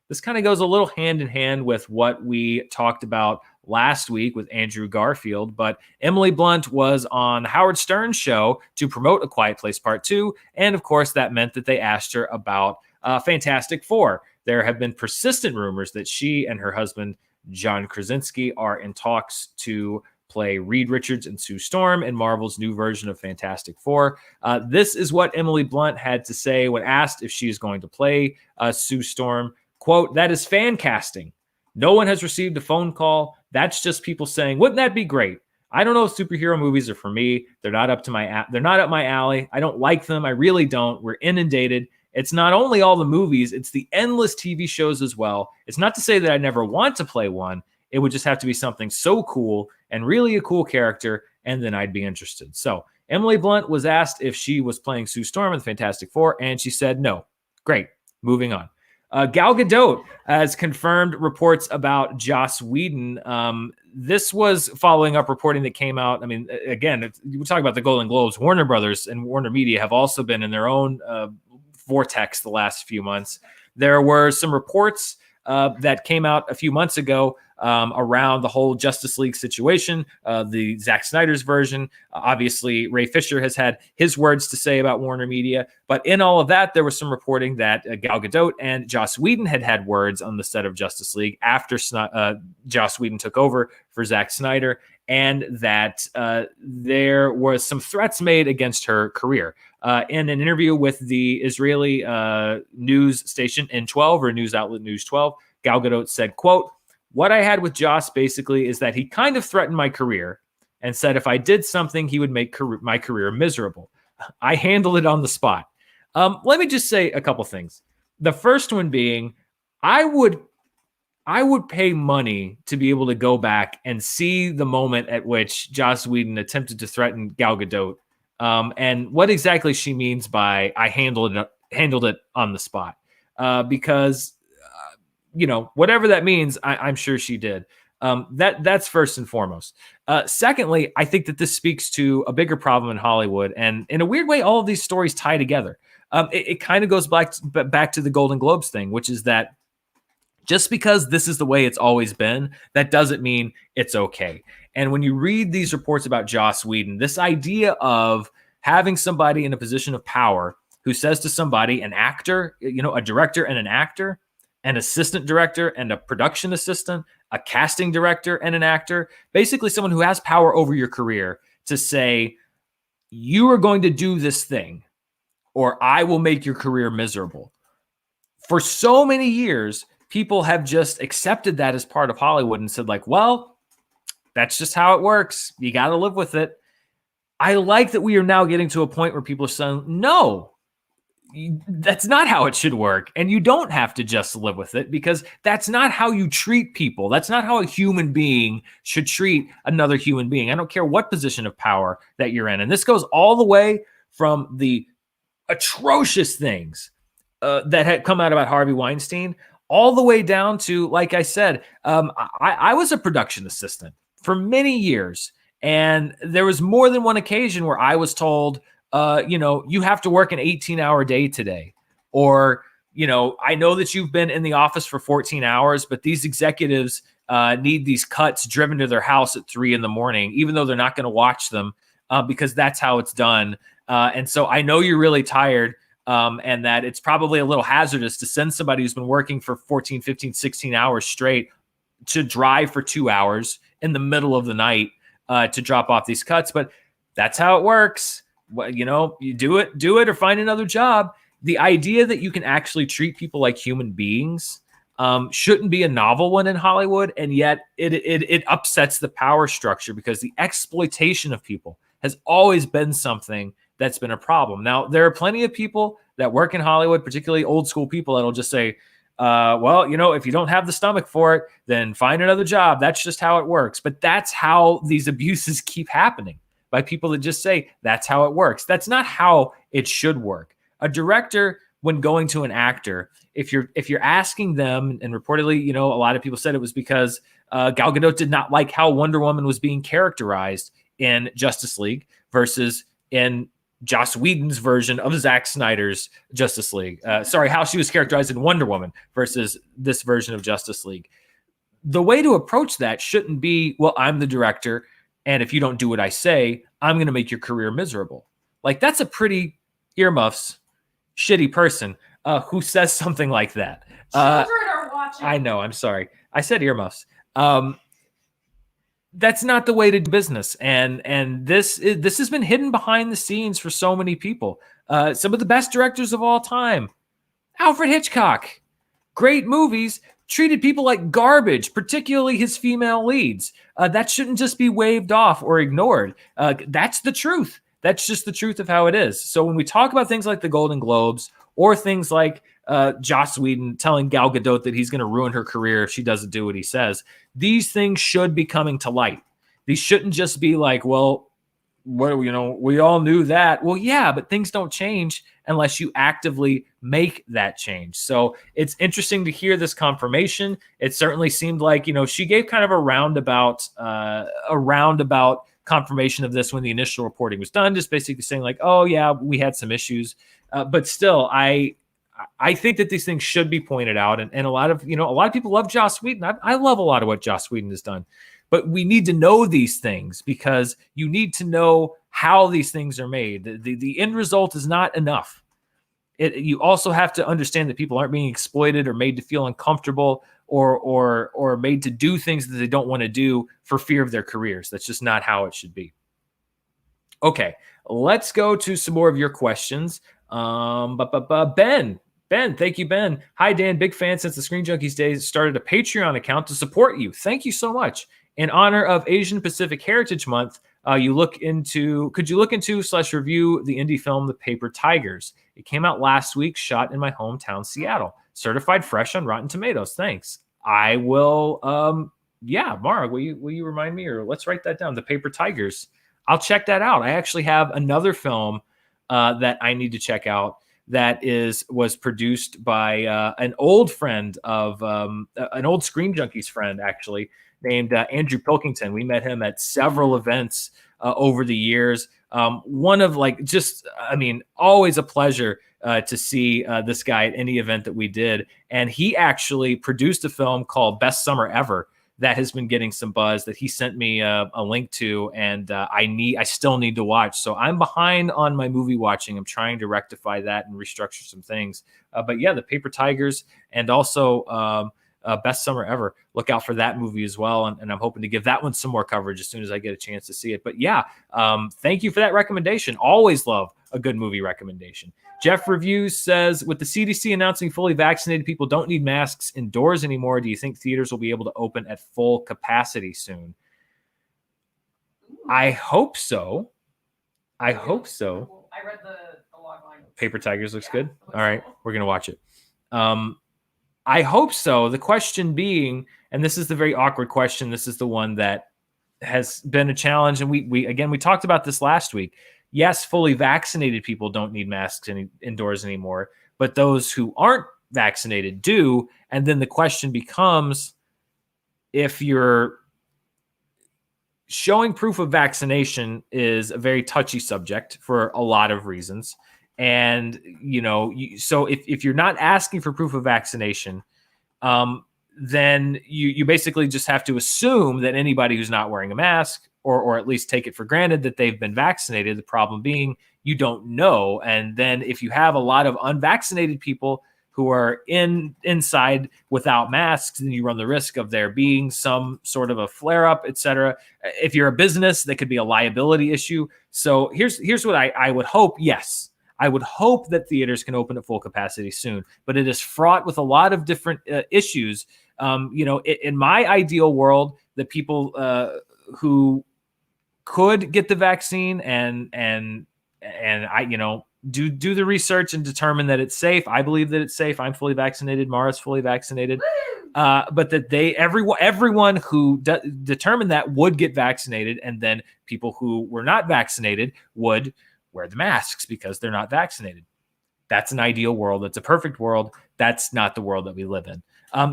This kind of goes a little hand in hand with what we talked about last week with Andrew Garfield, but Emily Blunt was on Howard Stern's show to promote A Quiet Place Part 2, and of course that meant that they asked her about Fantastic Four. There have been persistent rumors that she and her husband, John Krasinski, are in talks to play Reed Richards and Sue Storm in Marvel's new version of Fantastic Four. This is what Emily Blunt had to say when asked if she is going to play Sue Storm. Quote, "That is fan casting. No one has received a phone call. That's just people saying, wouldn't that be great? I don't know if superhero movies are for me. They're not up my alley. I don't like them. I really don't. We're inundated. It's not only all the movies, it's the endless TV shows as well. It's not to say that I never want to play one. It would just have to be something so cool and really a cool character, and then I'd be interested." So Emily Blunt was asked if she was playing Sue Storm in the Fantastic Four, and she said no. Great. Moving on. Gal Gadot has confirmed reports about Joss Whedon. This was following up reporting that came out. I mean, again, we're talking about the Golden Globes. Warner Brothers and Warner Media have also been in their own vortex the last few months. There were some reports that came out a few months ago around the whole Justice League situation, the Zack Snyder's version. Obviously, Ray Fisher has had his words to say about Warner Media. But in all of that, there was some reporting that Gal Gadot and Joss Whedon had words on the set of Justice League after Joss Whedon took over for Zack Snyder, and that there was some threats made against her career. In an interview with the Israeli news station N12, or news outlet News 12, Gal Gadot said, quote, "What I had with Joss basically is that he kind of threatened my career and said if I did something, he would make my career miserable. I handled it on the spot." Let me just say a couple things. The first one being, I would pay money to be able to go back and see the moment at which Joss Whedon attempted to threaten Gal Gadot, and what exactly she means by "I handled it on the spot," because whatever that means, I'm sure she did. That's first and foremost. Secondly, I think that this speaks to a bigger problem in Hollywood, and in a weird way, all of these stories tie together. It kind of goes back to the Golden Globes thing, which is that just because this is the way it's always been, that doesn't mean it's okay. And when you read these reports about Joss Whedon, this idea of having somebody in a position of power who says to somebody, an actor, a director and an actor, an assistant director and a production assistant, a casting director and an actor, basically someone who has power over your career, to say, you are going to do this thing or I will make your career miserable. For so many years, people have just accepted that as part of Hollywood and said, like, well, that's just how it works. You got to live with it. I like that we are now getting to a point where people are saying, no, that's not how it should work. And you don't have to just live with it, because that's not how you treat people. That's not how a human being should treat another human being. I don't care what position of power that you're in. And this goes all the way from the atrocious things that had come out about Harvey Weinstein, all the way down to, like I said, I was a production assistant for many years. And there was more than one occasion where I was told, you have to work an 18-hour day today. Or, I know that you've been in the office for 14 hours, but these executives need these cuts driven to their house at 3 a.m, even though they're not going to watch them because that's how it's done. And so I know you're really tired and that it's probably a little hazardous to send somebody who's been working for 14, 15, 16 hours straight to drive for 2 hours in the middle of the night to drop off these cuts. But that's how it works. Well, you do it or find another job. The idea that you can actually treat people like human beings shouldn't be a novel one in Hollywood. And yet it upsets the power structure, because the exploitation of people has always been something that's been a problem. Now, there are plenty of people that work in Hollywood, particularly old school people, that'll just say, well, if you don't have the stomach for it, then find another job. That's just how it works. But that's how these abuses keep happening, by people that just say that's how it works. That's not how it should work. A director, when going to an actor, if you're asking them, and reportedly, a lot of people said it was because Gal Gadot did not like how Wonder Woman was being characterized in Justice League versus in Joss Whedon's version of Zack Snyder's Justice League. How she was characterized in Wonder Woman versus this version of Justice League. The way to approach that shouldn't be, well, I'm the director, and if you don't do what I say, I'm going to make your career miserable. Like, that's a pretty earmuffs, shitty person who says something like that. Children are watching. I know, I'm sorry. I said earmuffs. That's not the way to do business. And this has been hidden behind the scenes for so many people. Some of the best directors of all time. Alfred Hitchcock. Great movies, treated people like garbage, particularly his female leads. That shouldn't just be waved off or ignored. That's the truth. That's just the truth of how it is. So when we talk about things like the Golden Globes, or things like Joss Whedon telling Gal Gadot that he's going to ruin her career if she doesn't do what he says, these things should be coming to light. These shouldn't just be like, well, we all knew that. Well, yeah, but things don't change unless you actively make that change. So it's interesting to hear this confirmation. It certainly seemed like, she gave kind of a roundabout confirmation of this when the initial reporting was done, just basically saying like, oh yeah, we had some issues. But still, I think that these things should be pointed out. And a lot of people love Joss Whedon. I love a lot of what Joss Whedon has done. But we need to know these things, because you need to know how these things are made. The end result is not enough. You also have to understand that people aren't being exploited or made to feel uncomfortable or made to do things that they don't want to do for fear of their careers. That's just not how it should be. Okay, let's go to some more of your questions. Ben, thank you, Ben. Hi, Dan. Big fan since the Screen Junkies days. Started a Patreon account to support you. Thank you so much. In honor of Asian Pacific Heritage Month, could you look into / review the indie film The Paper Tigers? It came out last week, shot in my hometown, Seattle. Certified fresh on Rotten Tomatoes. Thanks. I will. Mara, will you remind me, or let's write that down? The Paper Tigers. I'll check that out. I actually have another film that I need to check out that was produced by an old friend of an old Screen Junkies friend, actually, named Andrew Pilkington. We met him at several events over the years. One of always a pleasure to see this guy at any event that we did. And he actually produced a film called Best Summer Ever that has been getting some buzz that he sent me a link to, and I still need to watch. So I'm behind on my movie watching. I'm trying to rectify that and restructure some things. But yeah, The Paper Tigers, and also Best Summer Ever. Look out for that movie as well. And I'm hoping to give that one some more coverage as soon as I get a chance to see it. But yeah, thank you for that recommendation. Always love a good movie recommendation. Jeff Reviews says, with the CDC announcing fully vaccinated people don't need masks indoors anymore, do you think theaters will be able to open at full capacity soon? I hope so. I hope so. I read the log line. Paper Tigers looks good. All right, we're going to watch it. I hope so. The question being, and this is the very awkward question, this is the one that has been a challenge, and we talked about this last week. Yes, fully vaccinated people don't need masks indoors anymore, but those who aren't vaccinated do. And then the question becomes, if you're showing proof of vaccination is a very touchy subject for a lot of reasons. And, so if you're not asking for proof of vaccination, then you basically just have to assume that anybody who's not wearing a mask, or at least take it for granted that they've been vaccinated. The problem being, you don't know. And then if you have a lot of unvaccinated people who are inside without masks, then you run the risk of there being some sort of a flare-up, et cetera. If you're a business, that could be a liability issue. So here's what I would hope. Yes, I would hope that theaters can open at full capacity soon, but it is fraught with a lot of different issues. In my ideal world, the people who could get the vaccine and do the research and determine that it's safe. I believe that it's safe. I'm fully vaccinated. Mara's fully vaccinated. But that everyone who determined that would get vaccinated, and then people who were not vaccinated would wear the masks because they're not vaccinated. That's an ideal world. That's a perfect world. That's not the world that we live in.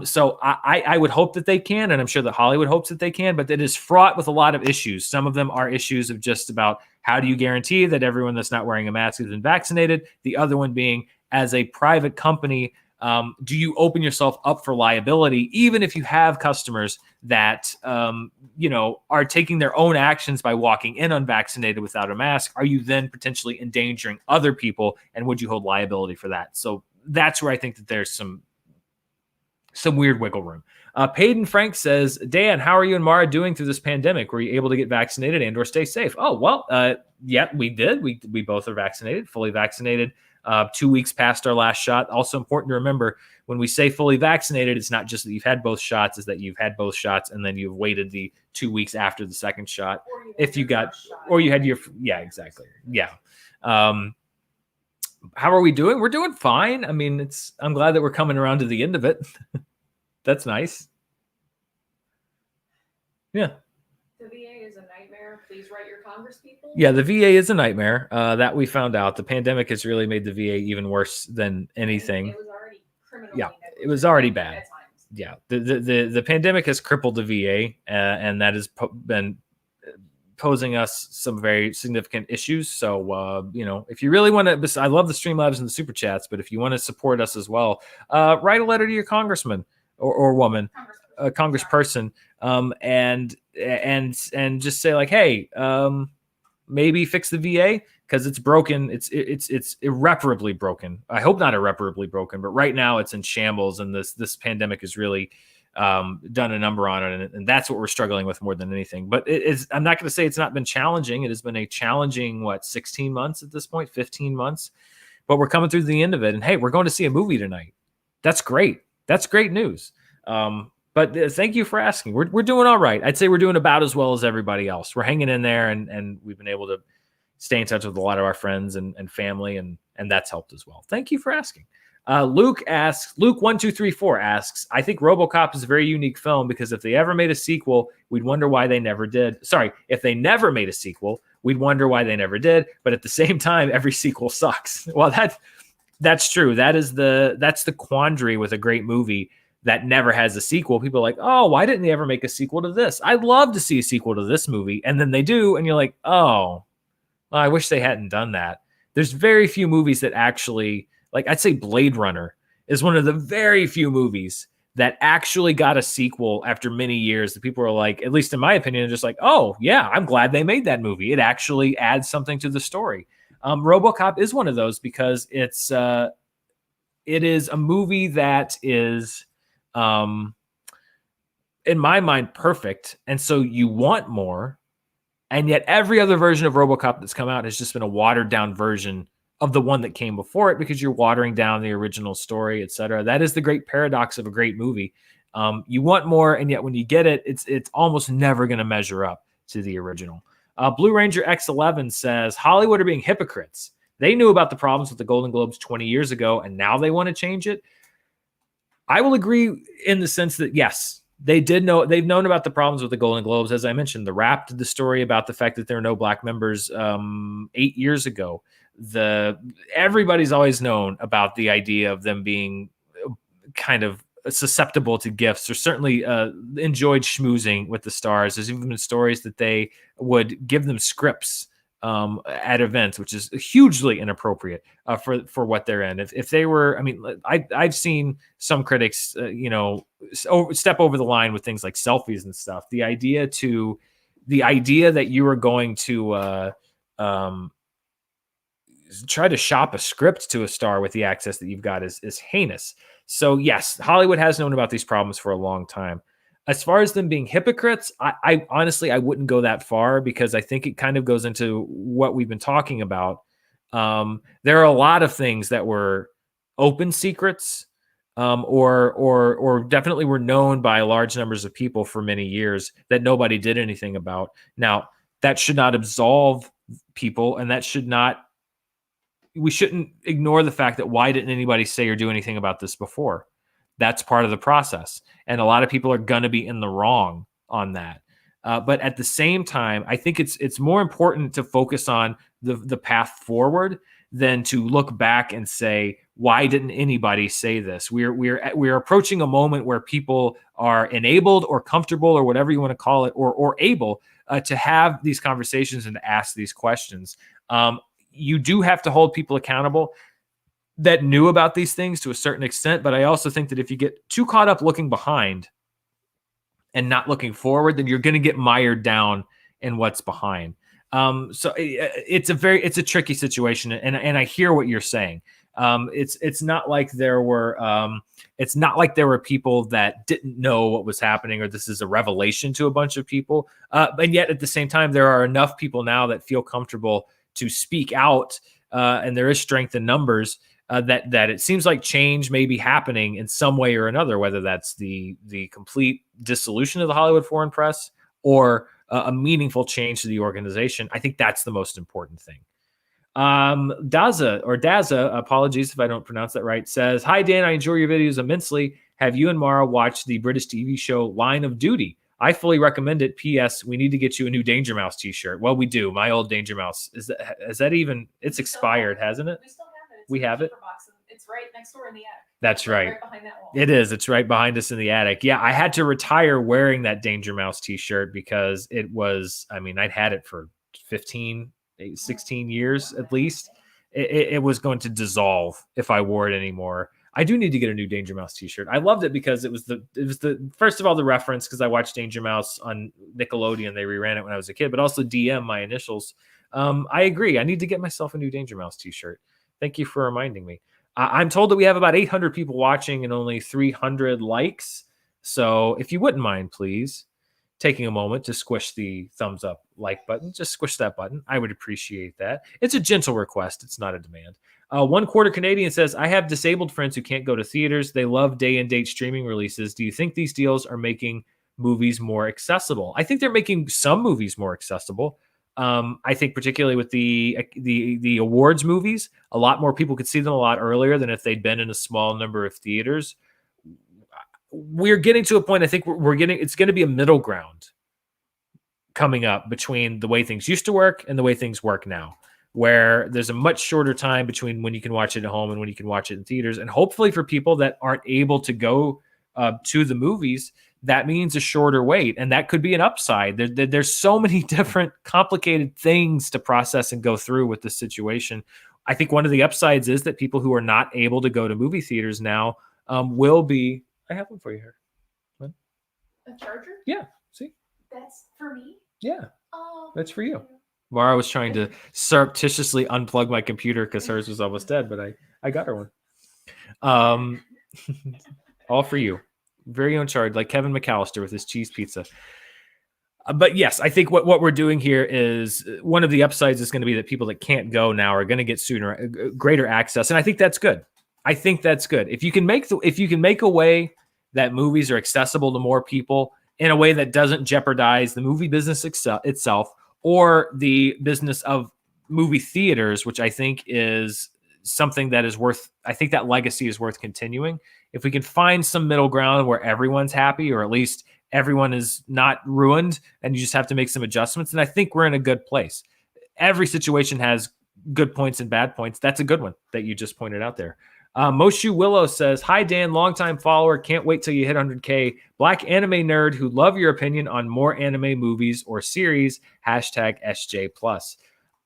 So I would hope that they can, and I'm sure that Hollywood hopes that they can, but it is fraught with a lot of issues. Some of them are issues of just about how do you guarantee that everyone that's not wearing a mask has been vaccinated? The other one being, as a private company, do you open yourself up for liability, even if you have customers that, are taking their own actions by walking in unvaccinated without a mask? Are you then potentially endangering other people, and would you hold liability for that? So that's where I think that there's some weird wiggle room. Peyton Frank says, Dan, how are you and Mara doing through this pandemic? Were you able to get vaccinated and or stay safe? Oh, well, yeah, we did. We both are vaccinated, fully vaccinated. 2 weeks past our last shot. Also important to remember, when we say fully vaccinated, it's not just that you've had both shots, it's that you've had both shots and then you've waited the 2 weeks after the second shot. If you got, or you had your, yeah, exactly. Yeah. How are we doing? We're doing fine. I mean, I'm glad that we're coming around to the end of it. That's nice. Yeah. The VA is a nightmare. Please write your congresspeople. Yeah, the VA is a nightmare. That we found out. The pandemic has really made the VA even worse than anything. It was already criminally. Yeah, it was already negligent bad. at times. Yeah, the pandemic has crippled the VA, and that has been posing us some very significant issues. So, if you really want to, I love the Streamlabs and the Super Chats, but if you want to support us as well, write a letter to your congressman or woman, congressperson, and just say like, hey, maybe fix the VA because it's broken. It's irreparably broken. I hope not irreparably broken, but right now it's in shambles, and this pandemic has really done a number on it, and that's what we're struggling with more than anything. But I'm not going to say it's not been challenging. It has been a challenging 16 months at this point, 15 months, but we're coming through the end of it. And hey, we're going to see a movie tonight. That's great. That's great news. But thank you for asking. We're doing all right. I'd say we're doing about as well as everybody else. We're hanging in there, and we've been able to stay in touch with a lot of our friends and family, and that's helped as well. Thank you for asking. Luke1234 asks, I think RoboCop is a very unique film because if they ever made a sequel, we'd wonder why they never did. Sorry, if they never made a sequel, we'd wonder why they never did. But at the same time, every sequel sucks. Well, that's true. That's the quandary with a great movie that never has a sequel. People are like, oh, why didn't they ever make a sequel to this? I'd love to see a sequel to this movie. And then they do, and you're like, oh, well, I wish they hadn't done that. There's very few movies that actually, like I'd say Blade Runner is one of the very few movies that actually got a sequel after many years that people are like, at least in my opinion, just like, oh, yeah, I'm glad they made that movie. It actually adds something to the story. RoboCop is one of those because it is a movie that is, in my mind, perfect. And so you want more. And yet every other version of RoboCop that's come out has just been a watered down version of the one that came before it because you're watering down the original story, etc. That is the great paradox of a great movie. You want more, and yet when you get it, it's almost never going to measure up to the original. Blue Ranger X11 says, Hollywood are being hypocrites. They knew about the problems with the Golden Globes 20 years ago, and now they want to change it. I will agree in the sense that, yes, they did know. They've known about the problems with the Golden Globes. As I mentioned, The Wrap did the story about the fact that there are no black members 8 years ago. Everybody's always known about the idea of them being kind of susceptible to gifts, or certainly enjoyed schmoozing with the stars. There's even been stories that they would give them scripts at events, which is hugely inappropriate for what they're in. If they were, I mean, I've seen some critics, step over the line with things like selfies and stuff. The idea that you are going to try to shop a script to a star with the access that you've got is heinous. So yes, Hollywood has known about these problems for a long time. As far as them being hypocrites, I honestly, I wouldn't go that far because I think it kind of goes into what we've been talking about. There are a lot of things that were open secrets, or definitely were known by large numbers of people for many years that nobody did anything about. Now, that should not absolve people, and that should not we shouldn't ignore the fact that why didn't anybody say or do anything about this before? That's part of the process. And a lot of people are going to be in the wrong on that. But at the same time, I think it's more important to focus on the path forward than to look back and say, why didn't anybody say this? We're approaching a moment where people are enabled or comfortable or whatever you want to call it, or able to have these conversations and to ask these questions. You do have to hold people accountable that knew about these things to a certain extent. But I also think that if you get too caught up looking behind and not looking forward, then you're going to get mired down in what's behind. So it's a tricky situation, and I hear what you're saying. It's not like there were people that didn't know what was happening, or this is a revelation to a bunch of people. And yet at the same time, there are enough people now that feel comfortable to speak out, and there is strength in numbers. That it seems like change may be happening in some way or another, whether that's the complete dissolution of the Hollywood Foreign Press or a meaningful change to the organization. I think that's the most important thing. Daza, apologies if I don't pronounce that right, says, "Hi Dan, I enjoy your videos immensely. Have you and Mara watched the British TV show Line of Duty? I fully recommend it. P.S. We need to get you a new Danger Mouse t-shirt." Well, we do. My old Danger Mouse is that even? It's expired, hasn't it? We still have it. We have it. It's right next door in the attic. That's right. Right behind that wall. It is. It's right behind us in the attic. Yeah, I had to retire wearing that Danger Mouse t-shirt because it was, I'd had it for 15, 16 years at least. It was going to dissolve if I wore it anymore. I do need to get a new Danger Mouse t-shirt. I loved it because it was the first of all, the reference, because I watched Danger Mouse on Nickelodeon. They reran it when I was a kid, but also DM, my initials. I agree. I need to get myself a new Danger Mouse t-shirt. Thank you for reminding me. I'm told that we have about 800 people watching and only 300 likes. So if you wouldn't mind, please, taking a moment to squish the thumbs up like button, just squish that button. I would appreciate that. It's a gentle request. It's not a demand. 1/4 Canadian says, "I have disabled friends who can't go to theaters. They love day and date streaming releases. Do you think these deals are making movies more accessible?" I think they're making some movies more accessible. I think particularly with the awards movies, a lot more people could see them a lot earlier than if they'd been in a small number of theaters. We're getting to a point, I think it's going to be a middle ground coming up between the way things used to work and the way things work now, where there's a much shorter time between when you can watch it at home and when you can watch it in theaters. And hopefully for people that aren't able to go to the movies, that means a shorter wait. And that could be an upside. There's so many different complicated things to process and go through with this situation. I think one of the upsides is that people who are not able to go to movie theaters now will be. I have one for you here. A charger? Yeah. See? That's for me? Yeah. Oh. That's for you. Mara was trying to surreptitiously unplug my computer because hers was almost dead, but I got her one. All for you. Very own charge, like Kevin McAllister with his cheese pizza. But yes, I think what we're doing here is one of the upsides is going to be that people that can't go now are going to get greater access, and I think that's good. If you can make a way that movies are accessible to more people in a way that doesn't jeopardize the movie business itself or the business of movie theaters, which I think is something that is worth. I think that legacy is worth continuing. If we can find some middle ground where everyone's happy, or at least everyone is not ruined, and you just have to make some adjustments, then I think we're in a good place. Every situation has good points and bad points. That's a good one that you just pointed out there. Moshu Willow says, "Hi Dan, longtime follower. Can't wait till you hit 100K. Black anime nerd who love your opinion on more anime movies or series. #SJ+."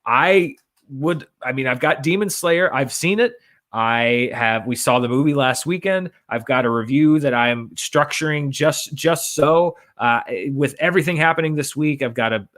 I've got Demon Slayer. I've seen it. We saw the movie last weekend. I've got a review that I'm structuring just so, with everything happening this week. I've got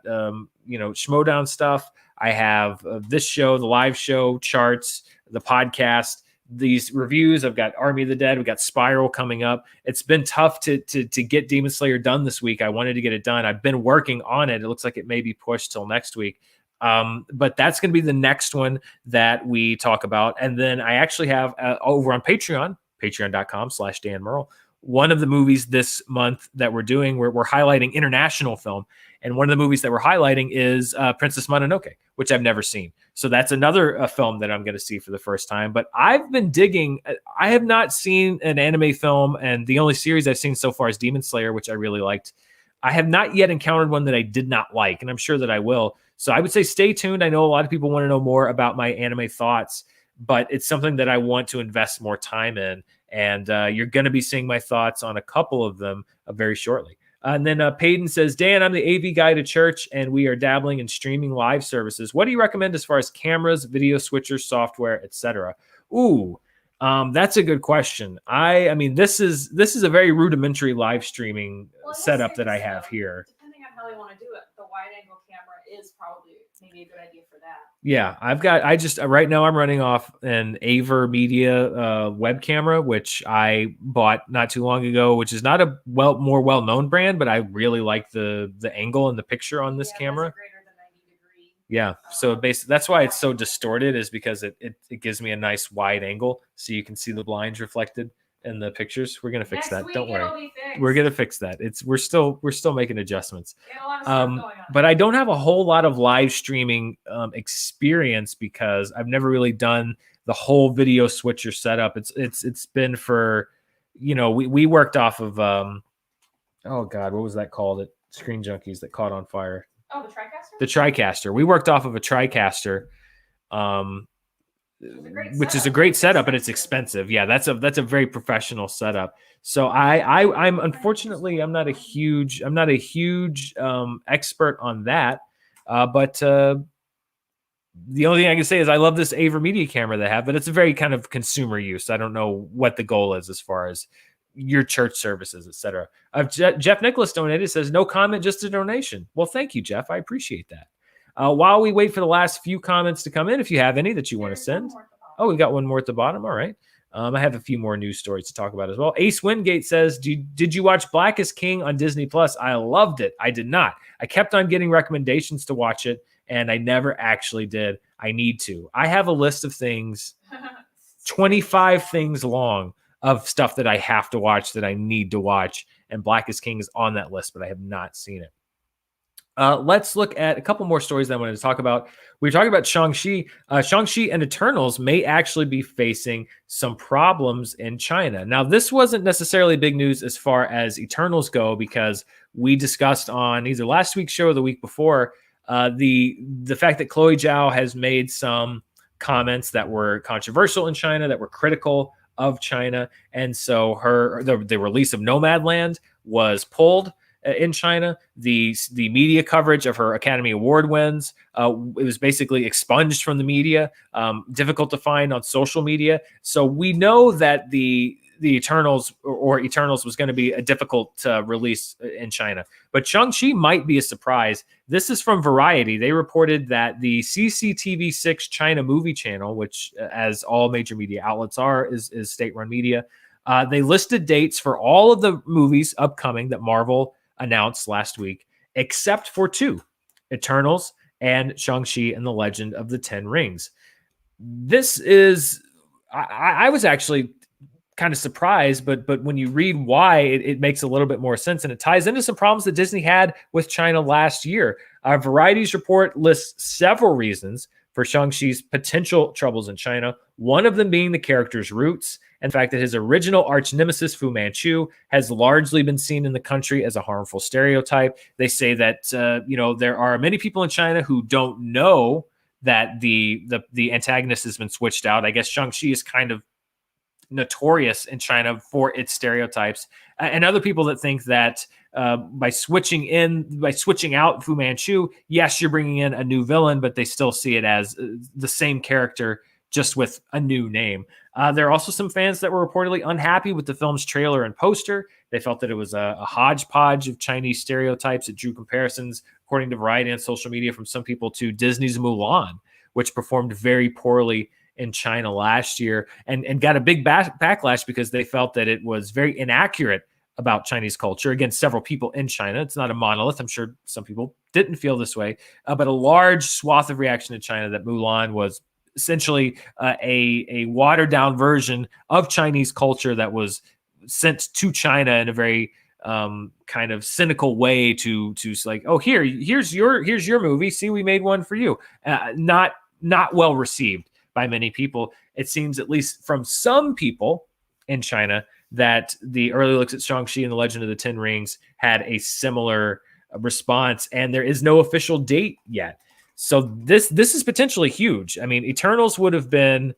Schmodown stuff. I have this show, the live show charts, the podcast, these reviews. I've got Army of the Dead. We've got Spiral coming up. It's been tough to get Demon Slayer done this week. I wanted to get it done. I've been working on it. It looks like it may be pushed till next week. But that's going to be the next one that we talk about. And then I actually have over on Patreon, patreon.com/Dan Murrell. one of the movies this month that we're doing, we're highlighting international film. And one of the movies that we're highlighting is Princess Mononoke, which I've never seen. So that's another film that I'm going to see for the first time. But I've been digging. I have not seen an anime film, and the only series I've seen so far is Demon Slayer, which I really liked. I have not yet encountered one that I did not like, and I'm sure that I will. So I would say stay tuned. I know a lot of people want to know more about my anime thoughts, but it's something that I want to invest more time in. And you're going to be seeing my thoughts on a couple of them very shortly. And then Payton says, Dan, I'm the AV guy to church, and we are dabbling in streaming live services. What do you recommend as far as cameras, video switchers, software, etc.? Ooh, that's a good question. I mean, this is a very rudimentary live streaming setup that I have here. Depending on how they want to do it, the wide angle camera is probably maybe a good idea for that. Yeah, I just right now I'm running off an Aver Media web camera, which I bought not too long ago, which is not a more well-known brand, but I really like the angle and the picture on this camera. Greater than 90 degree. Yeah, so basically that's why it's so distorted, is because it gives me a nice wide angle so you can see the blinds reflected in the pictures. We're gonna fix that. Don't worry. We're gonna fix that. We're still making adjustments. A lot of stuff going on. But I don't have a whole lot of live streaming experience because I've never really done the whole video switcher setup. It's been for, we worked off of oh God, what was that called? At Screen Junkies that caught on fire. Oh, the TriCaster? The TriCaster. We worked off of a TriCaster. Which is a great setup, but it's expensive. Yeah, that's a very professional setup. So I'm unfortunately I'm not a huge expert on that. But the only thing I can say is I love this Aver Media camera they have, but it's a very kind of consumer use. I don't know what the goal is as far as your church services, etc. Jeff Nicholas donated, says no comment, just a donation. Well, thank you, Jeff. I appreciate that. While we wait for the last few comments to come in, if you have any that you want to send. Oh, we got one more at the bottom. All right. I have a few more news stories to talk about as well. Ace Wingate says, did you watch Black is King on Disney Plus? I loved it. I did not. I kept on getting recommendations to watch it, and I never actually did. I need to. I have a list of things, 25 things long, of stuff that I have to watch, that I need to watch, and Black is King is on that list, but I have not seen it. Let's look at a couple more stories that I wanted to talk about. We were talking about Shang-Chi. Shang-Chi and Eternals may actually be facing some problems in China. Now, this wasn't necessarily big news as far as Eternals go, because we discussed on either last week's show or the week before the fact that Chloe Zhao has made some comments that were controversial in China, that were critical of China. And so the release of Nomadland was pulled in China. The media coverage of her Academy Award wins, it was basically expunged from the media, difficult to find on social media. So we know that the Eternals or Eternals was going to be a difficult release in China. But Shang-Chi might be a surprise. This is from Variety. They reported that the CCTV6 China movie channel, which as all major media outlets are, is state-run media, they listed dates for all of the movies upcoming that Marvel announced last week, except for two, Eternals and Shang-Chi and the Legend of the Ten Rings. This is, I was actually kind of surprised, but when you read why, it makes a little bit more sense, and it ties into some problems that Disney had with China last year. Variety's report lists several reasons for Shang-Chi's potential troubles in China, one of them being the character's roots, and the fact that his original arch nemesis, Fu Manchu, has largely been seen in the country as a harmful stereotype. They say that there are many people in China who don't know that the antagonist has been switched out. I guess Shang-Chi is kind of notorious in China for its stereotypes, and other people that think that by switching out Fu Manchu, yes, you're bringing in a new villain, but they still see it as the same character, just with a new name. There are also some fans that were reportedly unhappy with the film's trailer and poster. They felt that it was a hodgepodge of Chinese stereotypes. It drew comparisons, according to Variety and social media, from some people to Disney's Mulan, which performed very poorly in China last year and got a big backlash because they felt that it was very inaccurate about Chinese culture. Again, several people in China. It's not a monolith. I'm sure some people didn't feel this way, but a large swath of reaction in China that Mulan was essentially a watered down version of Chinese culture that was sent to China in a very kind of cynical way to like, oh, here's your movie. See, we made one for you. Not well received by many people. It seems, at least from some people in China, that the early looks at Shang-Chi and the Legend of the Ten Rings had a similar response, and there is no official date yet. So this is potentially huge. I mean, Eternals would have been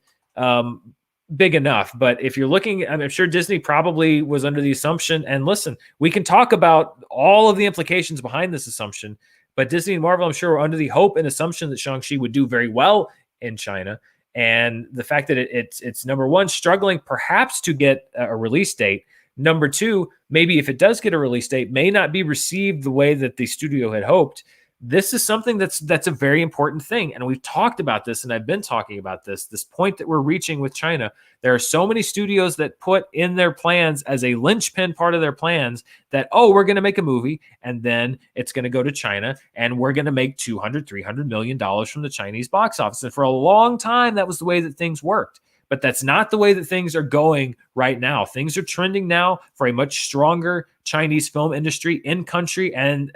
big enough, but if you're looking, I'm sure Disney probably was under the assumption, and listen, we can talk about all of the implications behind this assumption, but Disney and Marvel, I'm sure, were under the hope and assumption that Shang-Chi would do very well in China. And the fact that it's number one, struggling perhaps to get a release date. Number two, maybe if it does get a release date, may not be received the way that the studio had hoped. This is something that's a very important thing. And we've talked about this, and I've been talking about this point that we're reaching with China. There are so many studios that put in their plans as a linchpin part of their plans that, oh, we're going to make a movie, and then it's going to go to China, and we're going to make $200-300 million from the Chinese box office. And for a long time, that was the way that things worked. But that's not the way that things are going right now. Things are trending now for a much stronger Chinese film industry in country, and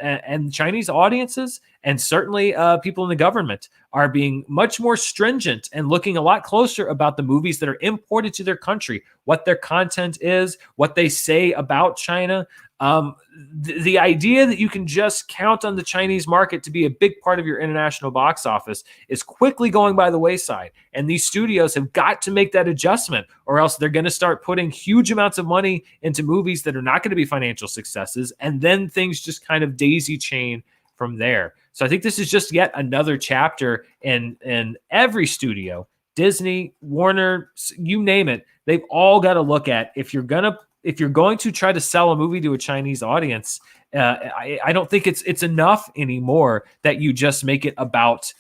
Chinese audiences, and certainly people in the government, are being much more stringent and looking a lot closer about the movies that are imported to their country, what their content is, what they say about China. The idea that you can just count on the Chinese market to be a big part of your international box office is quickly going by the wayside. And these studios have got to make that adjustment, or else they're going to start putting huge amounts of money into movies that are not going to be financial successes. And then things just kind of daisy chain from there. So I think this is just yet another chapter in every studio, Disney, Warner, you name it. They've all got to look at, if you're going to try to sell a movie to a Chinese audience, I don't think it's enough anymore that you just make it about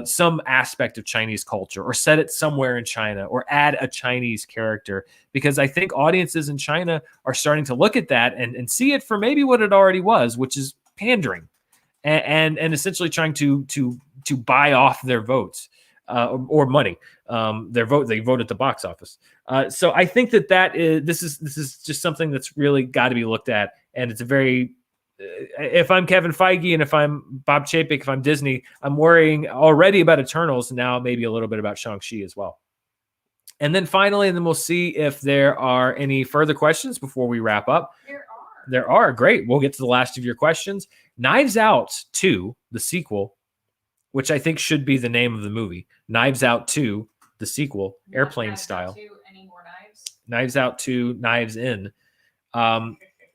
some aspect of Chinese culture, or set it somewhere in China, or add a Chinese character, because I think audiences in China are starting to look at that and see it for maybe what it already was, which is pandering and essentially trying to buy off their votes or money. They vote at the box office. So I think this is just something that's really got to be looked at, and it's a very. If I'm Kevin Feige and if I'm Bob Chapek, if I'm Disney, I'm worrying already about Eternals, now maybe a little bit about Shang-Chi as well. And then finally, and then we'll see if there are any further questions before we wrap up. There are. Great. We'll get to the last of your questions. Knives Out 2, the sequel, which I think should be the name of the movie. Knives Out 2, the sequel, airplane style. Any more knives? Knives Out 2, Knives In.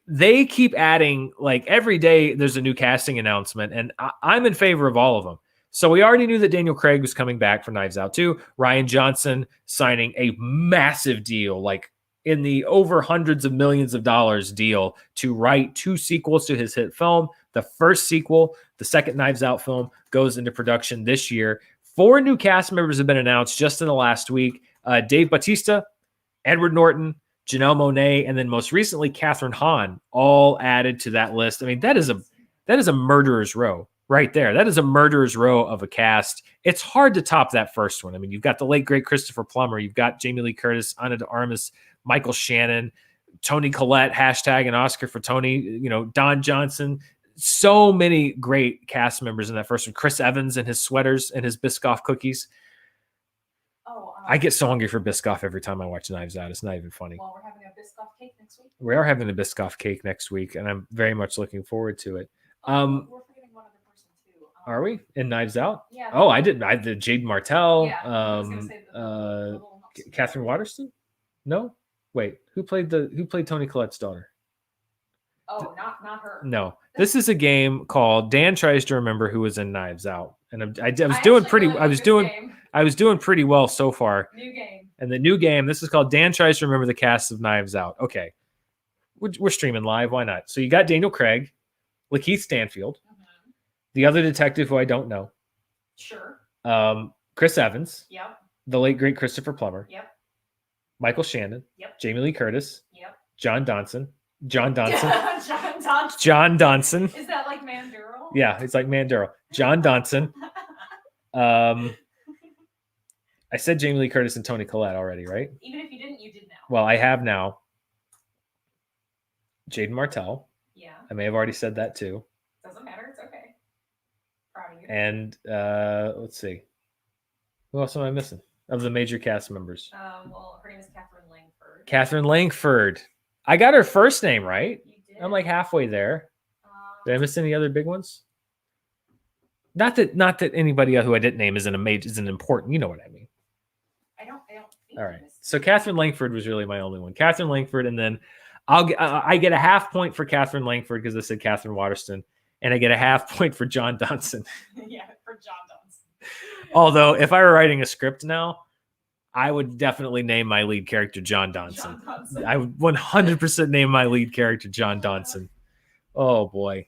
They keep adding, like, every day there's a new casting announcement, and I'm in favor of all of them. So we already knew that Daniel Craig was coming back for Knives Out 2. Rian Johnson signing a massive deal, like in the over hundreds of millions of dollars deal, to write 2 sequels to his hit film. The first sequel, the second Knives Out film, goes into production this year. 4 new cast members have been announced just in the last week. Dave Bautista, Edward Norton, Janelle Monáe, and then most recently Catherine Hahn, all added to that list. I mean, that is a murderer's row right there. That is a murderer's row of a cast. It's hard to top that first one. I mean, you've got the late great Christopher Plummer, you've got Jamie Lee Curtis, Ana de Armas, Michael Shannon, Toni Collette, hashtag an Oscar for Tony, Don Johnson. So many great cast members in that first one. Chris Evans and his sweaters and his Biscoff cookies. I get so hungry for Biscoff every time I watch Knives Out. It's not even funny. Well, we're having a Biscoff cake next week. We are having a Biscoff cake next week, and I'm very much looking forward to it. We're forgetting one other person too. Are we in Knives Out? Yeah. Oh, I did Jade Martell. Yeah, I was gonna say the Catherine Waterston? No, wait. Who played Toni Collette's daughter? Oh, not her. No, this is a game called Dan Tries to Remember Who Was in Knives Out, and I was doing pretty well so far. New game. And the new game, this is called Dan Tries to Remember the Cast of Knives Out. Okay, we're streaming live. Why not? So you got Daniel Craig, Lakeith Stanfield, the other detective who I don't know. Sure. Chris Evans. Yep. The late great Christopher Plummer. Yep. Michael Shannon. Yep. Jamie Lee Curtis. Yep. John Donson. John Donson. John Donson. Is that like Mandurl? Yeah, it's like Mandurl. John Donson. I said Jamie Lee Curtis and Toni Collette already, right? Even if you didn't, you did now. Well, I have now. Jaden Martell. Yeah. I may have already said that too. Doesn't matter. It's okay. Proud of you. And let's see. Who else am I missing of the major cast members? Well, her name is Catherine Langford. Catherine Langford. I got her first name right. You did. I'm like halfway there. Did I miss any other big ones? Not that anybody who I didn't name isn't important. You know what I mean. I don't think. All right. So Catherine Langford was really my only one. Catherine Langford, and then I get a half point for Catherine Langford because I said Catherine Waterston, and I get a half point for John Donson. Yeah, for John Donson. Although if I were writing a script now, I would definitely name my lead character John Donson. I would 100% name my lead character John Donson. Oh boy.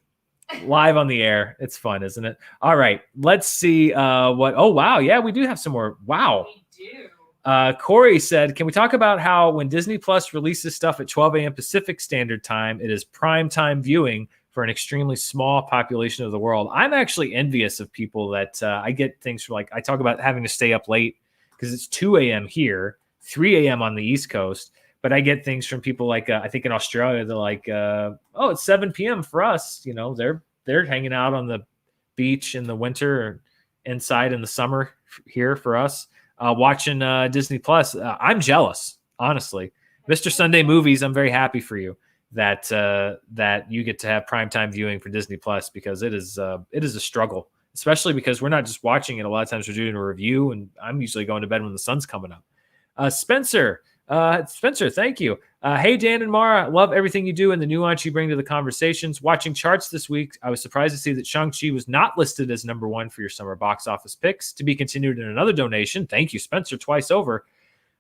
Live on the air. It's fun, isn't it? All right. Let's see what. Oh, wow. Yeah, we do have some more. Wow. We do. Corey said, can we talk about how when Disney Plus releases stuff at 12 a.m. Pacific Standard Time, it is prime time viewing for an extremely small population of the world? I'm actually envious of people that I get things from, like, I talk about having to stay up late because it's 2 a.m. here, 3 a.m. on the East Coast. But I get things from people like, I think in Australia, they're like, oh, it's 7 p.m. for us. You know, they're hanging out on the beach in the winter or inside in the summer here for us, watching Disney Plus. I'm jealous, honestly. Mr. Sunday Movies, I'm very happy for you that you get to have primetime viewing for Disney Plus, because it is a struggle, especially because we're not just watching it. A lot of times we're doing a review, and I'm usually going to bed when the sun's coming up. Spencer, thank you. Hey, Dan and Mara, love everything you do and the nuance you bring to the conversations. Watching charts this week, I was surprised to see that Shang-Chi was not listed as number one for your summer box office picks. To be continued in another donation. Thank you, Spencer, twice over.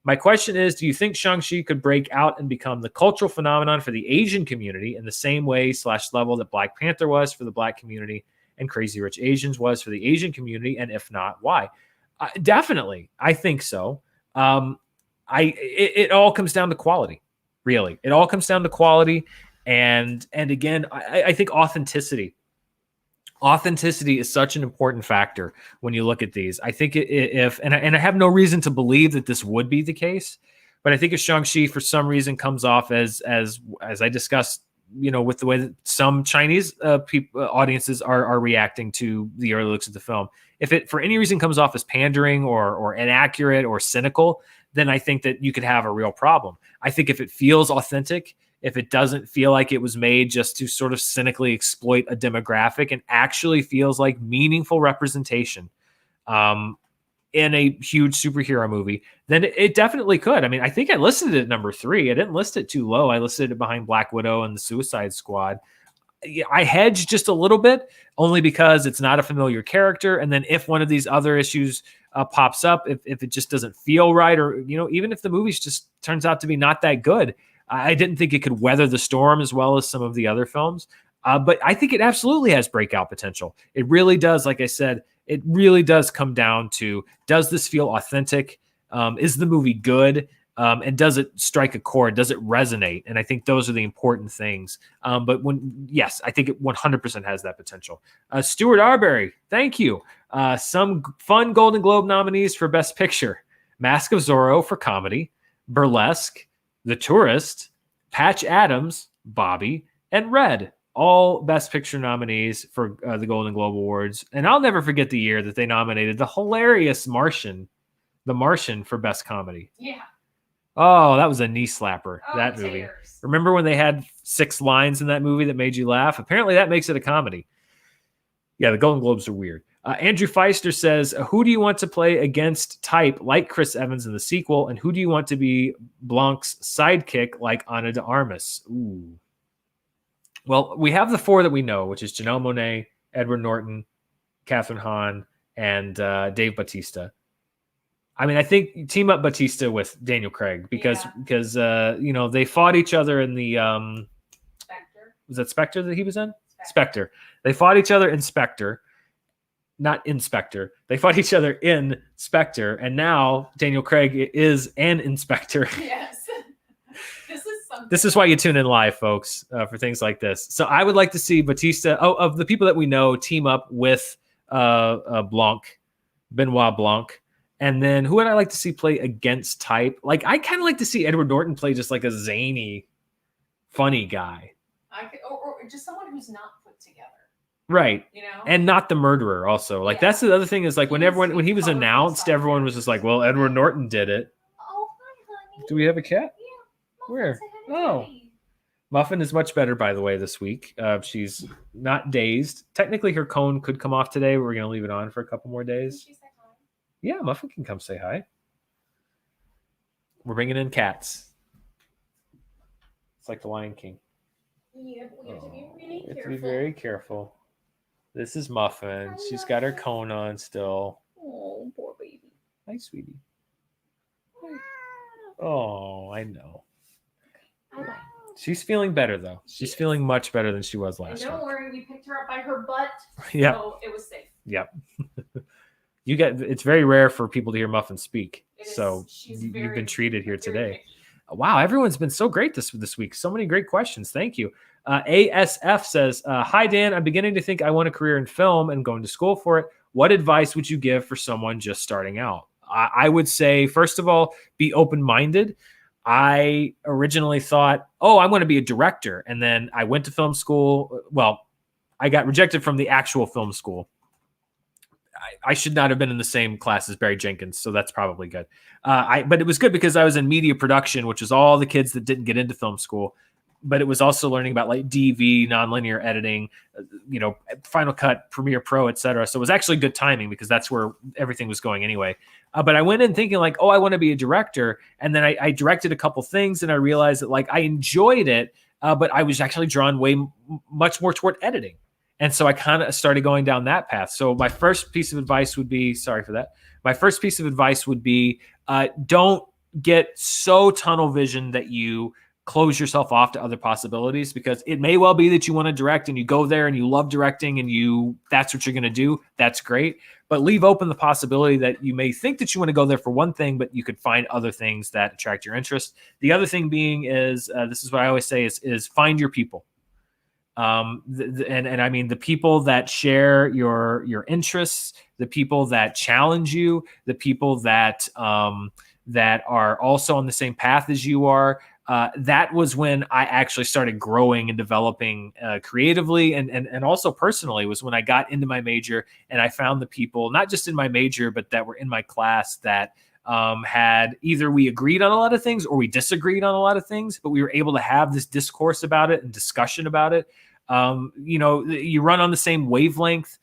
My question is, do you think Shang-Chi could break out and become the cultural phenomenon for the Asian community in the same way / level that Black Panther was for the Black community and Crazy Rich Asians was for the Asian community? And if not, why? Definitely. I think so. It all comes down to quality, really. It all comes down to quality, and again, I think authenticity. Authenticity is such an important factor when you look at these. I think and I have no reason to believe that this would be the case, but I think if Shang-Chi for some reason comes off as I discussed, you know, with the way that some Chinese audiences are reacting to the early looks of the film, if it for any reason comes off as pandering or inaccurate or cynical, then I think that you could have a real problem. I think if it feels authentic, if it doesn't feel like it was made just to sort of cynically exploit a demographic and actually feels like meaningful representation in a huge superhero movie, then it definitely could. I mean, I think I listed it at number 3. I didn't list it too low. I listed it behind Black Widow and the Suicide Squad. I hedged just a little bit, only because it's not a familiar character. And then if one of these other issues pops up, if it just doesn't feel right, or, you know, even if the movie just turns out to be not that good, I didn't think it could weather the storm as well as some of the other films. But I think it absolutely has breakout potential. It really does. Like I said, it really does come down to, does this feel authentic? Is the movie good? And does it strike a chord? Does it resonate? And I think those are the important things. But yes, I think it 100% has that potential. Stuart Arbery, thank you. Some fun Golden Globe nominees for Best Picture: Mask of Zorro for comedy, Burlesque, The Tourist, Patch Adams, Bobby, and Red. All Best Picture nominees for the Golden Globe Awards. And I'll never forget the year that they nominated the hilarious The Martian for Best Comedy. Yeah. Oh, that was a knee slapper, Oh, that movie. tears. Remember when they had 6 lines in that movie that made you laugh? Apparently that makes it a comedy. Yeah, the Golden Globes are weird. Andrew Feister says, who do you want to play against type like Chris Evans in the sequel? And who do you want to be Blanc's sidekick like Ana de Armas? Ooh. Well, we have the 4 that we know, which is Janelle Monáe, Edward Norton, Catherine Hahn, and Dave Bautista. I mean, I think team up Bautista with Daniel Craig because you know, they fought each other in the Spectre. Was that Spectre that he was in? Spectre. They fought each other in Spectre, not Inspector. They fought each other in Spectre, and now Daniel Craig is an inspector. Yes. This is something. This is why you tune in live, folks, for things like this. So I would like to see Bautista, of the people that we know, team up with Benoit Blanc. And then who would I like to see play against type? Like, I kind of like to see Edward Norton play just like a zany, funny guy. or just someone who's not put together. Right. You know? And not the murderer also. Like Yeah. that's the other thing is like when He needs to everyone when be he was colorful announced, side everyone was just like, well, Edward Norton did it. Oh, hi, honey. Do we have a cat? Yeah. Where? Say hi to Oh. Daddy. Muffin is much better, by the way, this week. She's not dazed. Technically, her cone could come off today, but we're going to leave it on for a couple more Can days. she say hi? Yeah, Muffin can come say hi. We're bringing in cats. It's like the Lion King. Yeah, we have to be really We have to careful. be very careful. This is Muffin. She's got her cone on still. Oh, poor baby. Hi, sweetie. Oh, I know. I like. She's feeling better, though. She's feeling much better than she was And last don't week. worry, we picked her up by her butt. Yeah. So it was safe. Yep. It's very rare for people to hear Muffin speak. It is- So she's you've very- been treated here very today. picky. Wow, everyone's been so great this week. So many great questions. Thank you. ASF says, hi, Dan. I'm beginning to think I want a career in film and going to school for it. What advice would you give for someone just starting out? I would say, first of all, be open-minded. I originally thought, oh, I'm going to be a director. And then I went to film school. Well, I got rejected from the actual film school. I should not have been in the same class as Barry Jenkins, so that's probably good. But it was good because I was in media production, which is all the kids that didn't get into film school. But it was also learning about like DV, nonlinear editing, Final Cut, Premiere Pro, etc. So it was actually good timing because that's where everything was going anyway. But I went in thinking like, oh, I want to be a director, and then I directed a couple things, and I realized that like I enjoyed it, but I was actually drawn much more toward editing. And so I kind of started going down that path. So my first piece of advice would be, sorry for that. My first piece of advice would be, don't get so tunnel vision that you close yourself off to other possibilities, because it may well be that you want to direct and you go there and you love directing and that's what you're going to do. That's great. But leave open the possibility that you may think that you want to go there for one thing, but you could find other things that attract your interest. The other thing being is, this is what I always say is find your people. And I mean the people that share your interests, the people that challenge you, the people that are also on the same path as you are. That was when I actually started growing and developing creatively and also personally, was when I got into my major and I found the people, not just in my major, but that were in my class that had either we agreed on a lot of things or we disagreed on a lot of things, but we were able to have this discourse about it and discussion about it. You run on the same wavelength.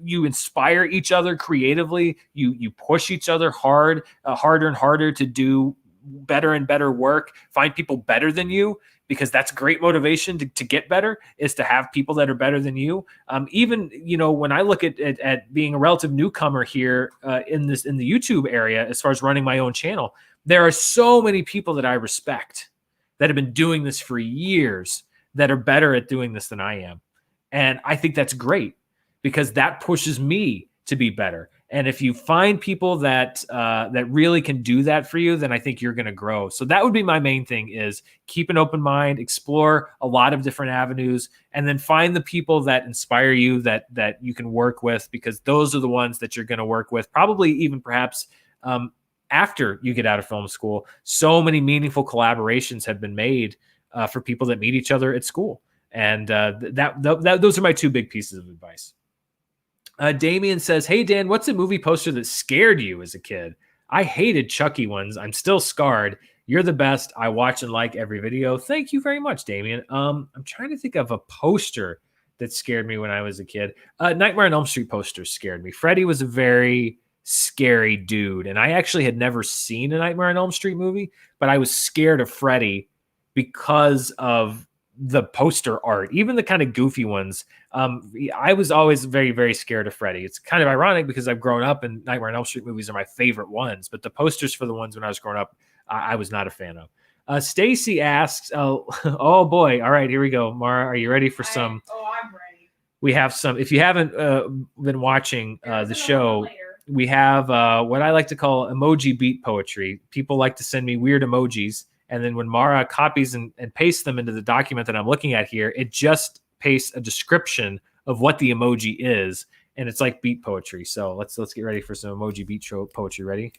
You inspire each other creatively. You push each other harder and harder to do better and better work. Find people better than you, because that's great motivation to get better, is to have people that are better than you. Even when I look at being a relative newcomer here in the YouTube area, as far as running my own channel, there are so many people that I respect that have been doing this for years, that are better at doing this than I am. And I think that's great, because that pushes me to be better. And if you find people that really can do that for you, then I think you're going to grow. So that would be my main thing, is keep an open mind, explore a lot of different avenues, and then find the people that inspire you, that you can work with, because those are the ones that you're going to work with, probably even perhaps after you get out of film school. So many meaningful collaborations have been made for people that meet each other at school. And those are my two big pieces of advice. Damien says, hey, Dan, what's a movie poster that scared you as a kid? I hated Chucky ones. I'm still scarred. You're the best. I watch and like every video. Thank you very much, Damien. I'm trying to think of a poster that scared me when I was a kid. Nightmare on Elm Street posters scared me. Freddy was a very scary dude. And I actually had never seen a Nightmare on Elm Street movie, but I was scared of Freddy because of the poster art, even the kind of goofy ones. I was always very, very scared of Freddy. It's kind of ironic because I've grown up and Nightmare on Elm Street movies are my favorite ones, but the posters for the ones when I was growing up, I was not a fan of. Stacy asks, oh boy. All right, here we go. Mara, are you ready for some? I'm ready. We have some, if you haven't been watching the show, we have what I like to call emoji beat poetry. People like to send me weird emojis. And then when Mara copies and pastes them into the document that I'm looking at here, it just pastes a description of what the emoji is. And it's like beat poetry. So let's get ready for some emoji beat poetry. Ready?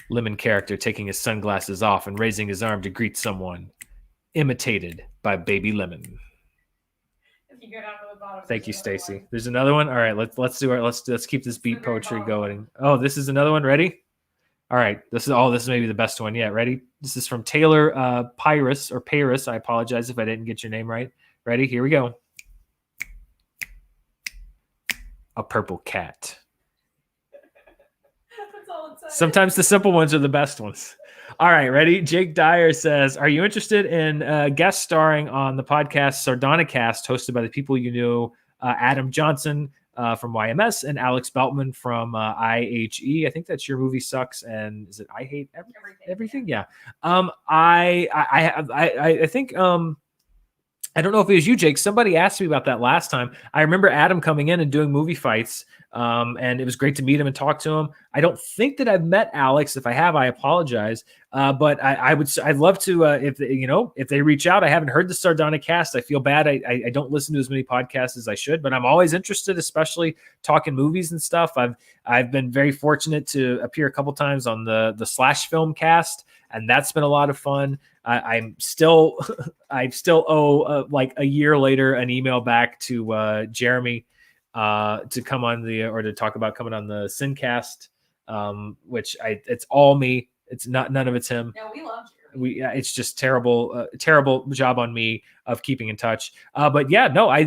Lemon character taking his sunglasses off and raising his arm to greet someone. imitated by Baby Lemon. If you go down to the bottom. Thank you, there's another Stacy. one. There's another one. All right, let's do it. Let's keep this beat the very poetry bottom going. Oh, this is another one. Ready? All right. This is maybe the best one yet. Ready? This is from Taylor Pyrus or Paris. I apologize if I didn't get your name right. Ready? Here we go. A purple cat. That's all it says. Sometimes the simple ones are the best ones. All right, ready? Jake Dyer says, are you interested in guest starring on the podcast Sardonicast, hosted by the people you know, Adam Johnson from YMS and Alex Beltman from IHE? I think that's Your Movie Sucks. And is it I Hate Everything? Yeah. I think I don't know if it was you, Jake. Somebody asked me about that last time. I remember Adam coming in and doing movie fights, and it was great to meet him and talk to him. I don't think that I've met Alex. If I have, I apologize. But I'd love to, if they reach out. I haven't heard the Sardonic Cast. I feel bad. I don't listen to as many podcasts as I should, but I'm always interested, especially talking movies and stuff. I've been very fortunate to appear a couple times on the Slash Film Cast, and that's been a lot of fun. I still owe like a year later an email back to Jeremy to come on to talk about coming on the Sincast, which it's all me. It's none of it's him. No, we love you. It's just terrible job on me of keeping in touch. But yeah, no, I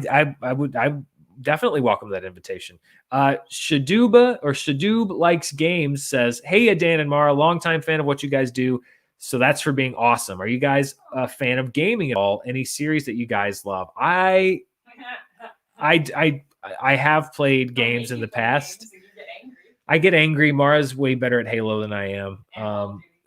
definitely welcome that invitation. Shadoob likes games says, hey, Dan and Mara, longtime fan of what you guys do. So that's for being awesome. Are you guys a fan of gaming at all? Any series that you guys love? I have played games in the past. Games, you get angry. I get angry. Mara's way better at Halo than I am,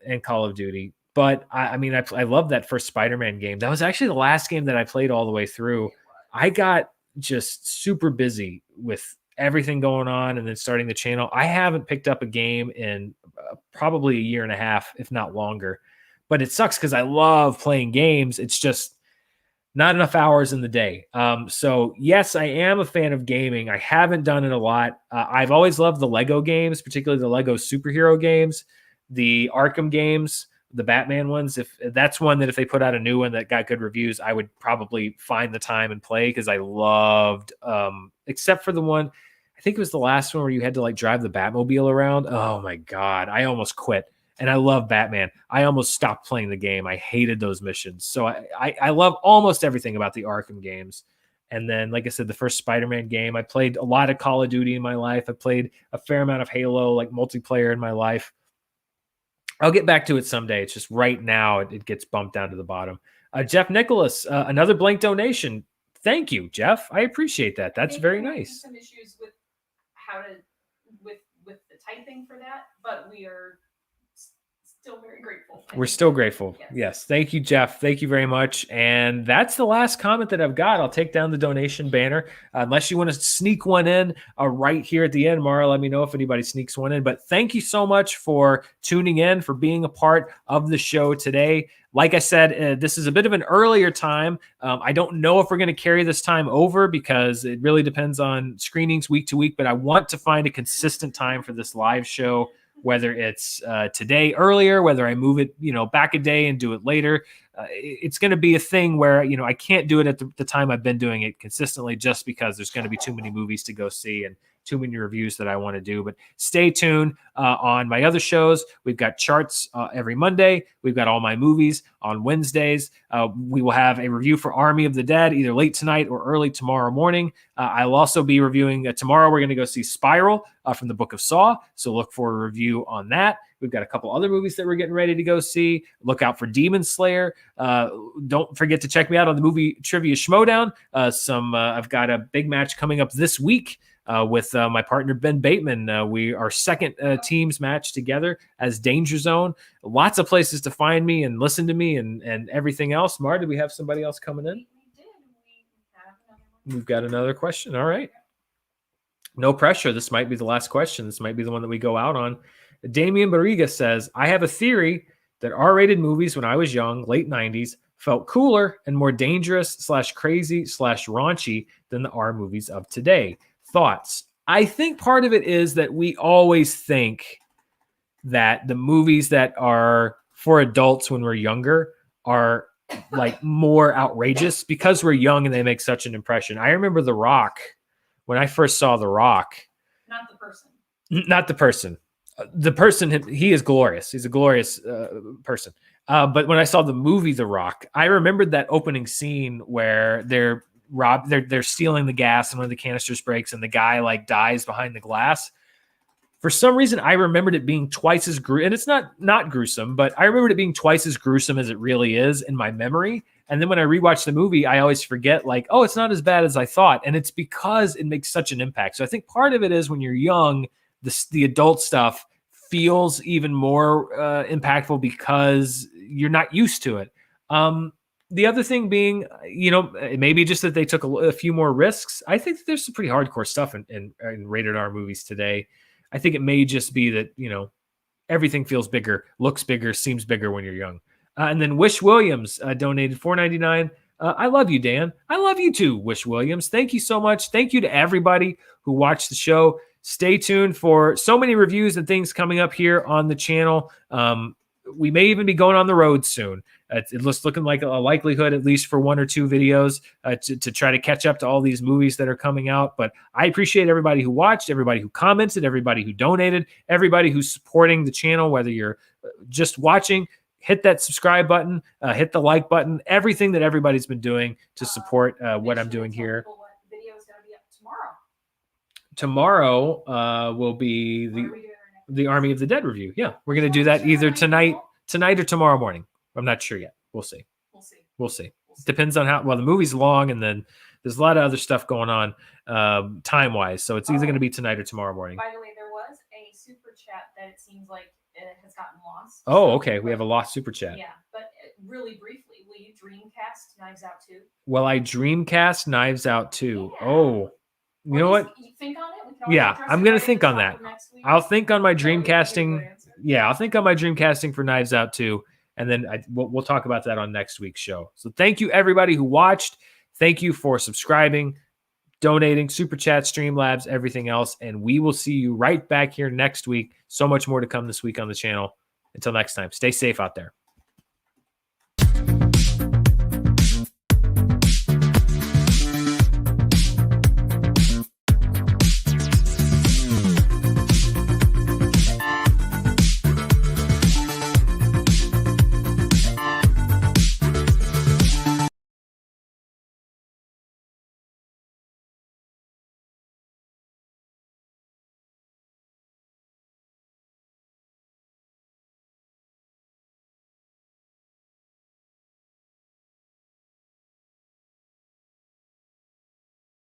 and Call of Duty. But I love that first Spider-Man game. That was actually the last game that I played all the way through. I got just super busy with everything going on and then starting the channel. I haven't picked up a game in probably a year and a half, if not longer. But it sucks because I love playing games. It's just not enough hours in the day. So yes, I am a fan of gaming. I haven't done it a lot. I've always loved the Lego games, particularly the Lego superhero games, the Arkham games, the Batman ones. If that's one that if they put out a new one that got good reviews, I would probably find the time and play because I loved, except for the one, I think it was the last one where you had to like drive the Batmobile around. Oh my God. I almost quit. And I love Batman. I almost stopped playing the game. I hated those missions. So I love almost everything about the Arkham games. And then, like I said, the first Spider-Man game, I played a lot of Call of Duty in my life. I played a fair amount of Halo, like multiplayer in my life. I'll get back to it someday. It's just right now it gets bumped down to the bottom. Jeff Nicholas, another blank donation. Thank you, Jeff. I appreciate that. That's very nice. Some issues with how to with the typing for that, but we are still very grateful. We're still grateful. Yes. Thank you, Jeff. Thank you very much. And that's the last comment that I've got. I'll take down the donation banner. Unless you want to sneak one in right here at the end, Mara, let me know if anybody sneaks one in. But thank you so much for tuning in, for being a part of the show today. Like I said, this is a bit of an earlier time. I don't know if we're going to carry this time over because it really depends on screenings week to week, but I want to find a consistent time for this live show, whether it's today earlier, whether I move it, back a day and do it later. It's going to be a thing where, I can't do it at the time I've been doing it consistently just because there's going to be too many movies to go see and too many reviews that I want to do. But stay tuned on my other shows. We've got charts every Monday. We've got all my movies on Wednesdays. We will have a review for Army of the Dead either late tonight or early tomorrow morning. I'll also be reviewing tomorrow. We're going to go see Spiral from the Book of Saw. So look for a review on that. We've got a couple other movies that we're getting ready to go see. Look out for Demon Slayer. Don't forget to check me out on the movie Trivia Schmodown. I've got a big match coming up this week with my partner Ben Bateman. We are second teams match together as Danger Zone. Lots of places to find me and listen to me and everything else. Mar, did we have somebody else coming in? We've got another question. All right. No pressure. This might be the last question. This might be the one that we go out on. Damian Barriga says, I have a theory that R-rated movies when I was young, late 90s, felt cooler and more dangerous / crazy / raunchy than the R movies of today. Thoughts? I think part of it is that we always think that the movies that are for adults when we're younger are like more outrageous because we're young and they make such an impression. I remember The Rock when I first saw The Rock. Not the person. Not the person. The person, he is glorious. He's a glorious person. But when I saw the movie The Rock, I remembered that opening scene where they're stealing the gas and one of the canisters breaks and the guy like dies behind the glass. For some reason, I remembered it being twice as gruesome, and it's not gruesome, but I remembered it being twice as gruesome as it really is in my memory. And then when I rewatch the movie, I always forget, like, oh, it's not as bad as I thought. And it's because it makes such an impact. So I think part of it is when you're young, the adult stuff feels even more impactful because you're not used to it. The other thing being, maybe just that they took a few more risks. I think that there's some pretty hardcore stuff in rated R movies today. I think it may just be that, everything feels bigger, looks bigger, seems bigger when you're young. And then Wish Williams donated $4.99. I love you, Dan. I love you too, Wish Williams. Thank you so much. Thank you to everybody who watched the show. Stay tuned for so many reviews and things coming up here on the channel. We may even be going on the road soon. It's looking like a likelihood, at least for 1 or 2 videos, to try to catch up to all these movies that are coming out. But I appreciate everybody who watched, everybody who commented, everybody who donated, everybody who's supporting the channel, whether you're just watching. Hit that subscribe button, hit the like button, everything that everybody's been doing to support what I'm doing here. What video is going to be up tomorrow? Tomorrow will be the Army of the Dead review. Yeah, we're going to do that either tonight or tomorrow morning. I'm not sure yet. We'll see. Depends on how well the movie's long, and then there's a lot of other stuff going on time-wise. So it's either going to be tonight or tomorrow morning. By the way, there was a super chat that it seems like it has gotten lost. Oh, okay. We have a lost super chat. Yeah, but really briefly, will you Dreamcast Knives Out 2? Will I Dreamcast Knives Out 2? Yeah. Oh, you know what? You think on it? We can always Yeah, address I'm it going right to at think the on top that. of next week. I'll think on my That would be a good Dreamcasting. answer. Yeah, I'll think on my Dreamcasting for Knives Out 2. And then we'll talk about that on next week's show. So thank you, everybody who watched. Thank you for subscribing, donating, Super Chat, Streamlabs, everything else. And we will see you right back here next week. So much more to come this week on the channel. Until next time, stay safe out there.